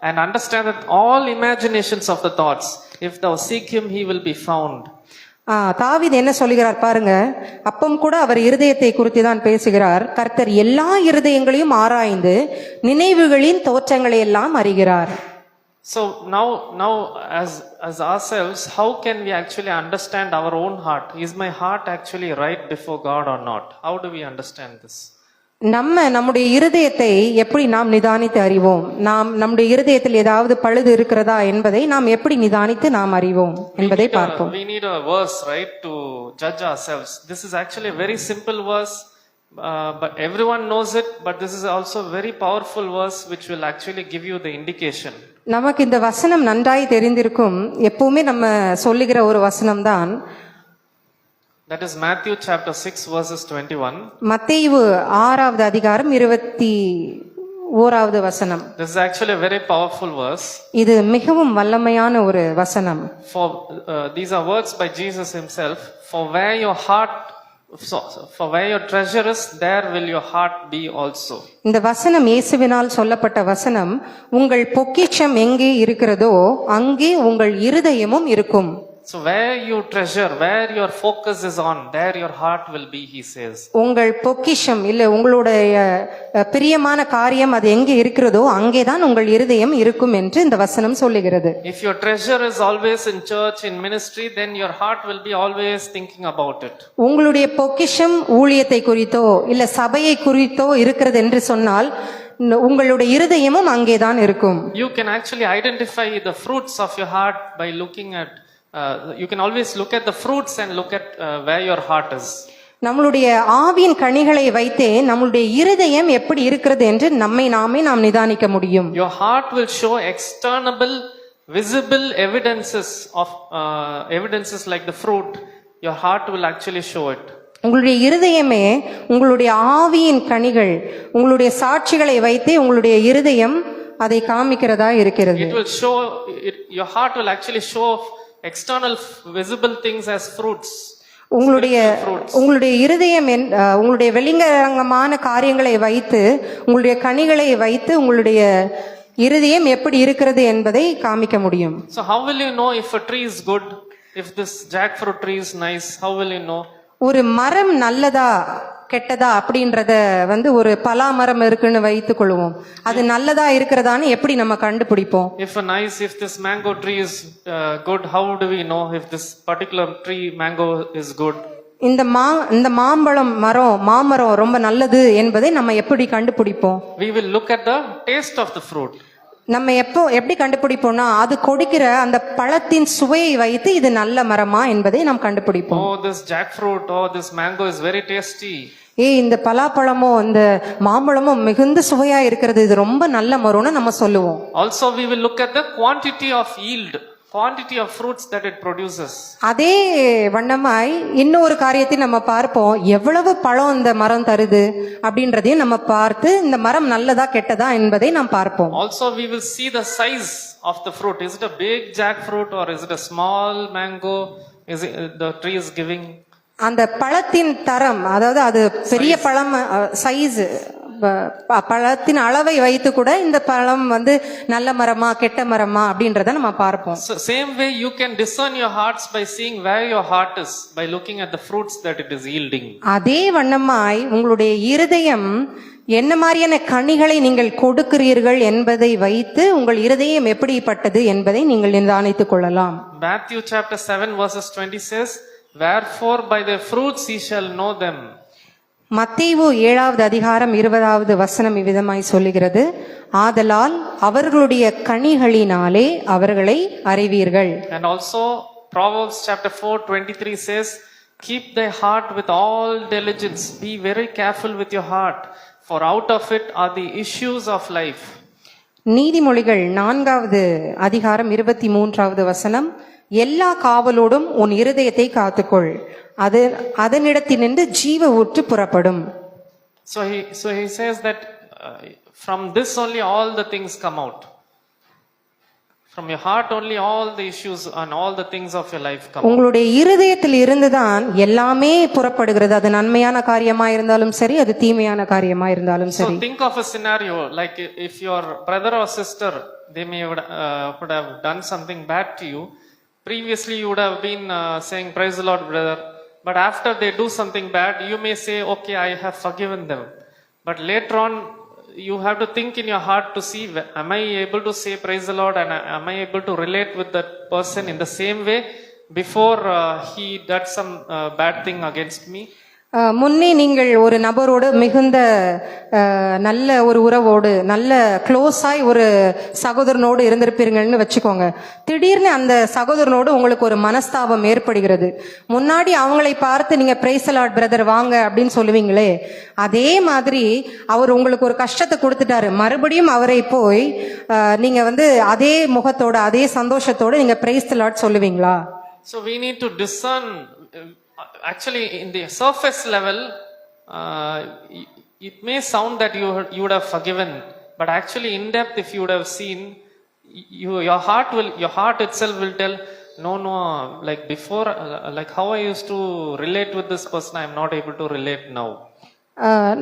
and understandeth all imaginations of the thoughts. If thou seek him, he will be found." தாவீது என்ன சொல்லுகிறார் பாருங்க. அப்பம் கூட அவர் இருதயத்தை குறித்து தான் பேசுகிறார். கர்த்தர் எல்லா இருதயங்களையும் ஆராய்ந்து நினைவுகளின் தோற்றங்களை எல்லாம் அறிகிறார். So now as ourselves, how can we actually understand our own heart? Is my heart actually right before God or not? How do we understand this? நம்முடைய இருதயத்தை எப்படி நாம் நிதானித்து அறிவோம்? நம்முடைய இருதயத்தில் ஏதாவது பழுது இருக்கிறதா என்பதை நாம் எப்படி நிதானித்து நாம் அறிவோம் என்பதை பார்ப்போம். We need a verse, right, to judge ourselves. This is actually a very simple verse, but everyone knows it, but this is also a very powerful verse which will actually give you the indication. நமக்கு இந்த வசனம் நன்றாய் தெரிந்திருக்கும். எப்பவுமே நம்ம சொல்லுகிற ஒரு வசனம் தான். That is Matthew chapter 6 verses 21. மத்தேயு 6வது அதிகாரம் 21வது வசனம். This is actually a very powerful verse. இது மிகவும் வல்லமையான ஒரு வசனம். For these are words by Jesus himself. For where your treasure is, there will your heart be also. இந்த வசனம் இயேசுவினால் சொல்லப்பட்ட வசனம். உங்கள் பொக்கிஷம் எங்கே இருக்கிறதோ அங்கே உங்கள் இருதயமும் இருக்கும். So where you treasure, where your focus is on, there your heart will be, he says. உங்கள் பொக்கிஷம் இல்ல உங்களுடைய பிரியமான காரியம் அது எங்கே இருக்கிறதோ அங்கேதான் உங்கள் இருதயம் இருக்கும் என்று இந்த வசனம் சொல்லுகிறது. If your treasure is always in church, in ministry, then your heart will be always thinking about it. உங்களுடைய பொக்கிஷம் ஊழியத்தை குறித்தோ இல்ல சபையை குறித்தோ இருக்கிறது என்று சொன்னால் உங்களுடைய இருதயமும் அங்கேதான் இருக்கும். You can actually identify the fruits of your heart by looking at you can always look at the fruits and look at where your heart is. நம்மளுடைய ஆவியின் கனிகளை வைத்தே நம்மளுடைய இருதயம் எப்படி இருக்கிறது என்று நாம் நிதானிக்க முடியும். Your heart will show external visible evidences like the fruit. Your heart will actually show it. உங்களுடைய இருதயமே உங்களுடைய ஆவியின் கனிகள், உங்களுடைய சாட்சிகளை வைத்தே உங்களுடைய இருதயம் அதை காமிக்கிறதா இருக்கிறது. It will show your heart will actually show external visible things as fruits. உங்களுடைய இருதயம் உங்களுடைய வெளிங்கரங்கமான காரியங்களை வைத்து உங்களுடைய கனிகளை வைத்து உங்களுடைய இருதயம் எப்படி இருக்கிறது என்பதை காமிக்க முடியும். So how will you know if a tree is good? If this jackfruit tree is nice, how will you know? ஒரு மரம் நல்லதா கெட்டதா அப்படின்றத ஒரு பலா மரம் இருக்குன்னு வைத்துக் கொள்வோம். அது நல்லதா இருக்கிறதான்னு எப்படி நம்ம கண்டுபிடிப்போம்? If this mango tree is good, how do we know if this particular tree mango is good? இந்த மாமரம் ரொம்ப நல்லது என்பதை நம்ம எப்படி கண்டுபிடிப்போம்? We will look at the taste of the fruit. நம்ம எப்படி கண்டுபிடிப்போம்னா அது கொடுக்கிற அந்த பழத்தின் சுவையை வைத்து இது நல்ல மரமா என்பதை நாம் கண்டுபிடிப்போம். Oh, this jackfruit, oh, this mango is very tasty. இந்த பலாப்பழமோ இந்த மாம்பழமோ மிகுந்த சுவையா இருக்கிறது, இது ரொம்ப நல்ல மரம்னு நம்ம சொல்லுவோம். Also we will look at the quantity of yield, quantity of fruits that it produces. அதே வண்ணமாய் இன்னொரு காரியத்தை நம்ம பார்ப்போம். எவ்வளவு பழம் இந்த மரம் தருது அப்படின்றதையும் நம்ம பார்த்து இந்த மரம் நல்லதா கெட்டதா என்பதை நாம் பார்ப்போம். Also we will see the size of the fruit. Is it a big jackfruit or is it a small mango? Is it the tree is giving? அந்த பழத்தின் தரம், அதாவது அது பெரிய பழம் சைஸ், பழத்தின் அளவை வைத்து கூட இந்த பழம் நல்ல மரமா கெட்ட மரமா அப்படின்றத நம்ம பார்ப்போம். So same way you can discern your hearts by seeing where your heart is by looking at the fruits that it is yielding. அதே வண்ணமாய் உங்களுடைய இருதயம் என்ன மாதிரியான கனிகளை நீங்கள் கொடுக்கிறீர்கள் என்பதை வைத்து உங்கள் இருதயம் எப்படிப்பட்டது என்பதை நீங்கள் நிதானித்துக் கொள்ளலாம். Matthew chapter 7 verses 20 says, "Wherefore by their fruits ye shall know them." மத்தேயு 7வது அதிகாரம் 20வது வசனம் இவ்விதமாய் சொல்லுகிறது, ஆதலால் அவர்களுடைய கனிகளினாலே அவர்களை அறிவீர்கள். And also Proverbs chapter 4:23 says, "Keep thy heart with all diligence, be very careful with your heart, for out of it are the issues of life." நீதிமொழிகள் 4வது அதிகாரம் 23வது வசனம், எல்லா காவலோடும் உன் இருதயத்தை காத்துக்கொள், அதனிடத்தினின்று ஜீவ ஊற்று புறப்படும். So he says that from this only all the things come out. From your heart only all the issues and all the things of your life come out. உங்களுடைய இருதயத்தில் இருந்துதான் எல்லாமே புறப்படுகிறது. அது நன்மையான காரியமா இருந்தாலும் சரி, அது தீமையான காரியமா இருந்தாலும் சரி. So think of a scenario like if your brother or sister, they may would have done something bad to you. Previously you would have been saying, "Praise the Lord, brother." But after they do something bad, you may say, "Okay, I have forgiven them." But later on, you have to think in your heart to see, am I able to say "Praise the Lord" and am I able to relate with that person in the same way before he did some bad thing against me? முன்னே நீங்கள் ஒரு நபரோடு மிகுந்த நல்ல ஒரு உறவோடு நல்ல க்ளோஸாய் ஒரு சகோதரனோடு இருந்திருப்பீர்கள்னு வச்சுக்கோங்க. திடீர்னு அந்த சகோதரனோடு உங்களுக்கு ஒரு மனஸ்தாபம் ஏற்படுகிறது. முன்னாடி அவங்களை பார்த்து நீங்க "பிரைஸ் தி லார்ட் பிரதர் வாங்க" அப்படின்னு சொல்லுவீங்களே, அதே மாதிரி அவர் உங்களுக்கு ஒரு கஷ்டத்தை கொடுத்துட்டாரு. மறுபடியும் அவரை போய் நீங்க அதே முகத்தோட அதே சந்தோஷத்தோட நீங்க "பிரைஸ் தி லார்ட்" சொல்லுவீங்களா? So we need to discern. Actually, in the surface level, it may sound that you would have forgiven, but actually, in depth, if you would have seen, your heart itself will tell, no, like before, like how I used to relate with this person, I am not able to relate now.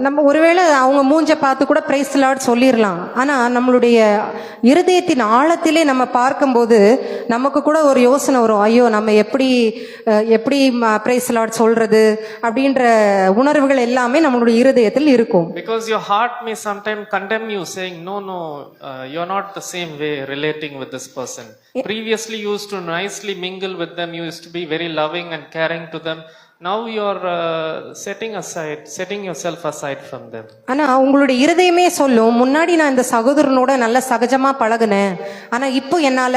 நம்ம ஒருவேளை அவங்க மூஞ்ச பார்த்து கூட "praise the Lord" சொல்லிடலாம். ஆனா நம்மளுடைய இருதயத்தின் ஆழத்திலே நம்ம பார்க்கும்போது நமக்கு கூட ஒரு யோசனை வரும், ஐயோ நம்ம எப்படி "பிரைஸ் தி லார்ட்" சொல்றது அப்படின்ற உணர்வுகள் எல்லாமே நம்மளுடைய இருதயத்தில் இருக்கும். Because your heart may sometimes condemn you, saying, no, you're not the same way relating with this person. Previously you used to nicely mingle with them, you used to be very loving and caring to them. Now you're setting yourself aside from them. ஆனா உங்களுடைய இருதயமே சொல்லும், முன்னாடி நான் இந்த சகோதரனோட நல்ல சகஜமா பழகுனேன், ஆனா இப்போ என்னால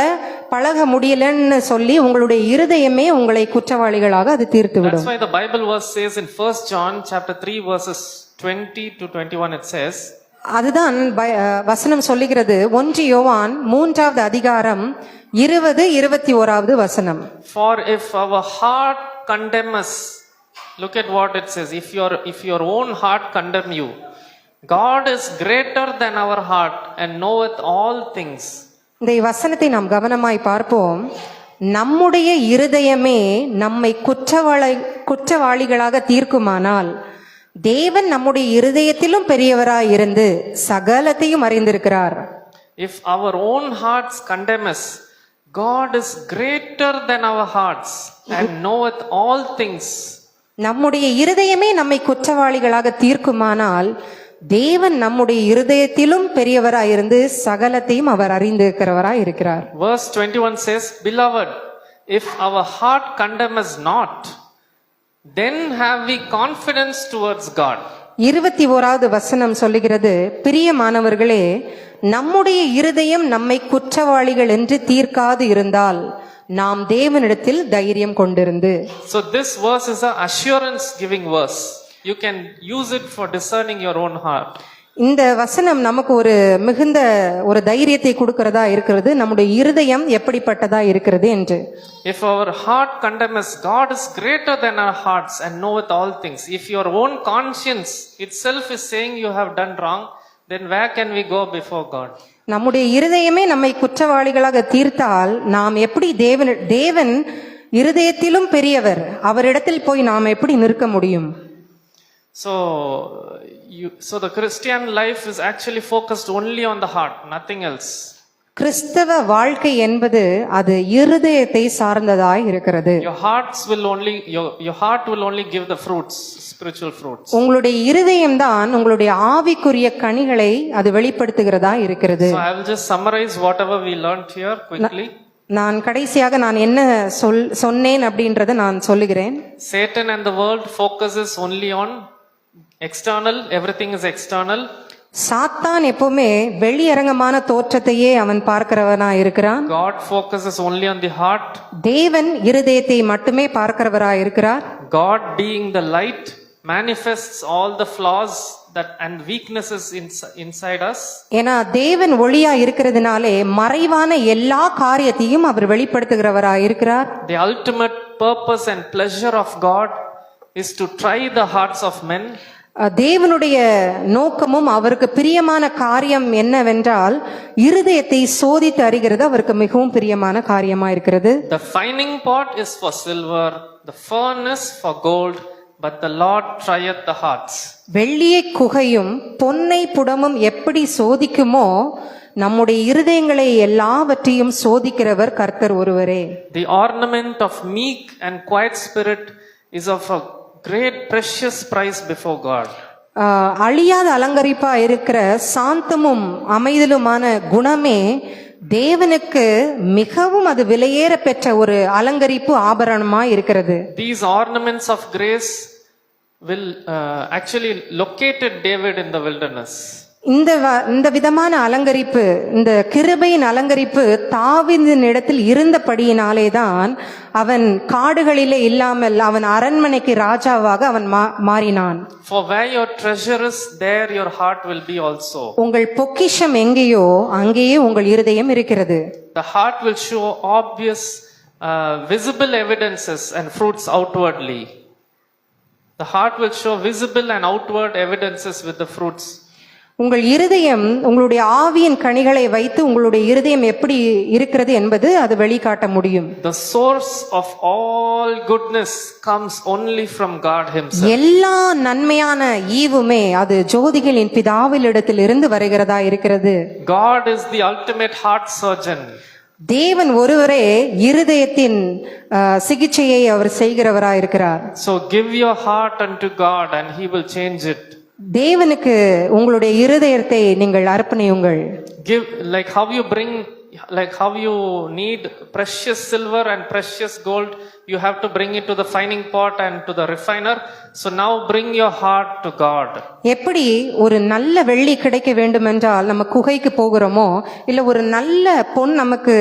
பழக முடியலன்னு சொல்லி உங்களுடைய இருதயமே உங்களை குற்றவாளிகளாக அது தீர்த்து விடும். That's why the Bible verse says in 1 John chapter 3 verses 20 to 21 it says, அதுதான் வசனம் சொல்லுகிறது. 1 யோவான் 3வது அதிகாரம் 20-21வது வசனம். For if our heart condemn us, look at what it says, if your own heart condemn you, God is greater than our heart and knoweth all things. இந்த வசனத்தை நாம் கவனமாய் பார்ப்போம். நம்முடைய இருதயமே நம்மை குற்றவாளிகளாக தீர்க்குமானால், தேவன் நம்முடைய இருதயத்திலும் பெரியவராய் இருந்து சகலத்தையும் அறிந்திருக்கிறார். If our own hearts condemn us, God is greater than our hearts and knoweth all things. நம்முடைய இருதயமே நம்மை குற்றவாளிகளாக தீர்க்குமானால், தேவன் நம்முடைய இருதயத்திலும் பெரியவராய் இருந்து சகலத்தையும் அவர் அறிந்திருக்கிறவராய் இருக்கிறார். Verse 21 says, "Beloved, if our heart condemn us not, then have we confidence towards God." 21வது வசனம் சொல்லுகிறது, பிரியமானவர்களே, நம்முடைய இருதயம் நம்மை குற்றவாளிகள் என்று தீர்க்காது இருந்தால் நாம் தேவனிடத்தில் தைரியம் கொண்டிருந்து. So this verse is an assurance giving verse. You can use it for discerning your own heart. இந்த வசனம் நமக்கு ஒரு மிகுந்த ஒரு தைரியத்தை கொடுக்கிறதா இருக்கிறது, நம்முடைய இருதயம் எப்படிப்பட்டதா இருக்கிறது என்று. If our heart condemn us, God is greater than our hearts and knoweth all things. If your own conscience itself is saying you have done wrong, then where can we go before God? நம்முடைய இருதயமே நம்மை குற்றவாளிகளாக தீர்த்தால் நாம் எப்படி தேவன் இருதயத்திலும் பெரியவர், அவரிடத்தில் போய் நாம் எப்படி நிற்க முடியும்? So the Christian life is actually focused only on the heart, nothing else. கிறிஸ்தவ வாழ்க்கை என்பது அது இருதயத்தை சார்ந்ததாய் இருக்கிறது. Your heart will only give the fruits, spiritual fruits. உங்களுடைய இருதயம்தான் உங்களுடைய ஆவிக்குரிய கனிகளை அது வெளிப்படுத்துகிறதா இருக்கிறது. So I will just summarize whatever we learned here quickly. நான் கடைசியாக நான் என்ன சொன்னேன் அப்படின்றத நான் சொல்லுகிறேன். Satan and the world focuses only on external, everything is external. சாத்தான் எப்பவுமே வெளியரங்கமான தோற்றத்தையே அவன் பார்க்கிறவனா இருக்கிறான். God focuses only on the heart. தேவன் இருதயத்தை மட்டுமே பார்க்கிறவரா இருக்கிறார். God being the light manifests all the flaws that and weaknesses inside us. ஏன்னா தேவன் ஒளியா இருக்கிறதுனாலே மறைவான எல்லா காரியத்தையும் அவர் வெளிப்படுத்துகிறவரா இருக்கிறார். The ultimate purpose and pleasure of God is to try the hearts of men. தேவனுடைய நோக்கமும் அவருக்கு பிரியமான காரியம் என்னவென்றால் இருதயத்தை சோதித்து அறிகிறது அவருக்கு மிகவும் பிரியமான காரியமா இருக்கிறது. The finding pot is for silver, the furnace for gold, but the Lord trieth the hearts. வெள்ளியை குகையும் பொன்னை புடமும் எப்படி சோதிக்குமோ நம்முடைய இருதயங்களை எல்லாவற்றையும் சோதிக்கிறவர் கர்த்தர் ஒருவரே. The ornament of meek and quiet spirit is of a great precious price before God. அழியாத அலங்கரிப்பா இருக்கிற சாந்தமும் அமைதலுமான குணமே தேவனுக்கு மிகவும் அது விலையேற பெற்ற ஒரு அலங்கரிப்பு ஆபரணமா இருக்கிறது. These ornaments of grace will actually located David in the wilderness. இந்த விதமான அலங்கரிப்பு, இந்த கிருபையின் அலங்கரிப்பு தாவீதின் இடத்தில் இருந்தபடியினாலே தான் அவன் காடுகளிலே இல்லாமல் அவன் அரண்மனைக்கு ராஜாவாக அவன் மாறினான். For where your treasure is, there your heart will be also. உங்கள் பொக்கிஷம் எங்கேயோ அங்கேயே உங்கள் இருதயம் இருக்கிறது. The heart will show obvious visible evidences and fruits outwardly. The heart will show visible and outward evidences with the fruits. உங்கள் இருதயம் உங்களுடைய ஆவியின் கனிகளை வைத்து உங்களுடைய இருதயம் எப்படி இருக்கிறது என்பது அது வெளிக்காட்ட முடியும். The source of all goodness comes only from God himself. எல்லா நன்மையான ஈவுமே அது ஜோதிகளின் பிதாவினிடத்தில் இருந்து வருகிறதா இருக்கிறது. God is the ultimate heart surgeon. தேவன் ஒருவரே இருதயத்தின் சிகிச்சையை அவர் செய்கிறவரா இருக்கிறார். So give your heart unto God and he will change it. தேவனுக்கு உங்களுடைய இருதயத்தை நீங்கள் அர்ப்பணியுங்கள். Give like how you need precious silver and precious gold, you have to bring it to the fining pot and to the refiner. So now bring your heart to God. எப்படி ஒரு நல்ல வெள்ளி கிடைக்க வேண்டும் என்றால் நம்ம குகைக்கு போகிறோமோ, இல்ல ஒரு நல்ல பொன் நமக்கு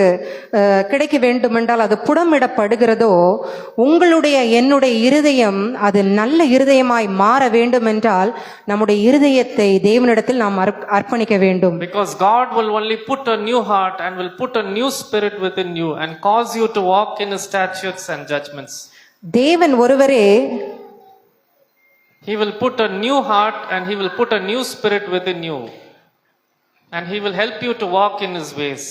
கிடைக்க வேண்டும் என்றால் அது புடமிடப்படுகிறதோ, உங்களுடைய என்னுடைய இருதயம் அது நல்ல இருதயமாய் மாற வேண்டும் என்றால் நம்முடைய இருதயத்தை தேவனிடத்தில் நாம் அர்ப்பணிக்க வேண்டும். Because God will only put a new heart and will put a new spirit within you and cause you to walk in his statutes and judgments. தேவன் ஒருவரே He will put a new heart and he will put a new spirit within you. And he will help you to walk in his ways.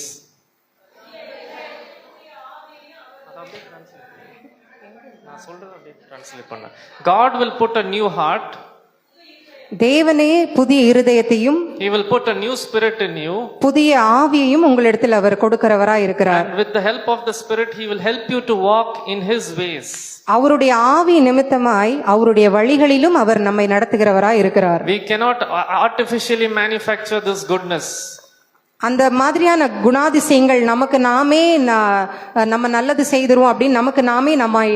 God will put a new heart. தேவனே புதிய இருதயத்தையும் He will put a new spirit in you. புதிய ஆவியையும் உங்களிடத்தில் அவர் கொடுக்கிறவராய் இருக்கிறார். And with the help of the spirit he will help you to walk in his ways. அவருடைய ஆவி நிமித்தமாய் அவருடைய வழிகளிலும் அவர் நம்மை நடத்துகிறவராய் இருக்கிறார். We cannot artificially manufacture this goodness. அந்த மாதிரியான குணாதிசயங்கள் நமக்கு நாமே நம்ம நல்லது செய்திருவோம் அப்படின்னு நமக்கு நாமே நம்மை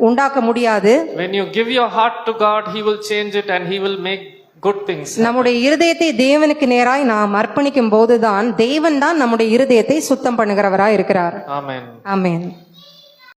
உண்டாக்க முடியாது. When you give your heart to God, he will change it and he will make good things. நம்முடைய இருதயத்தை தேவனுக்கு நேராய் நாம் அர்ப்பணிக்கும் போதுதான் தேவன் தான் நம்முடைய இருதயத்தை சுத்தம் பண்ணுகிறவராய் இருக்கிறார். Amen. ஆமென்.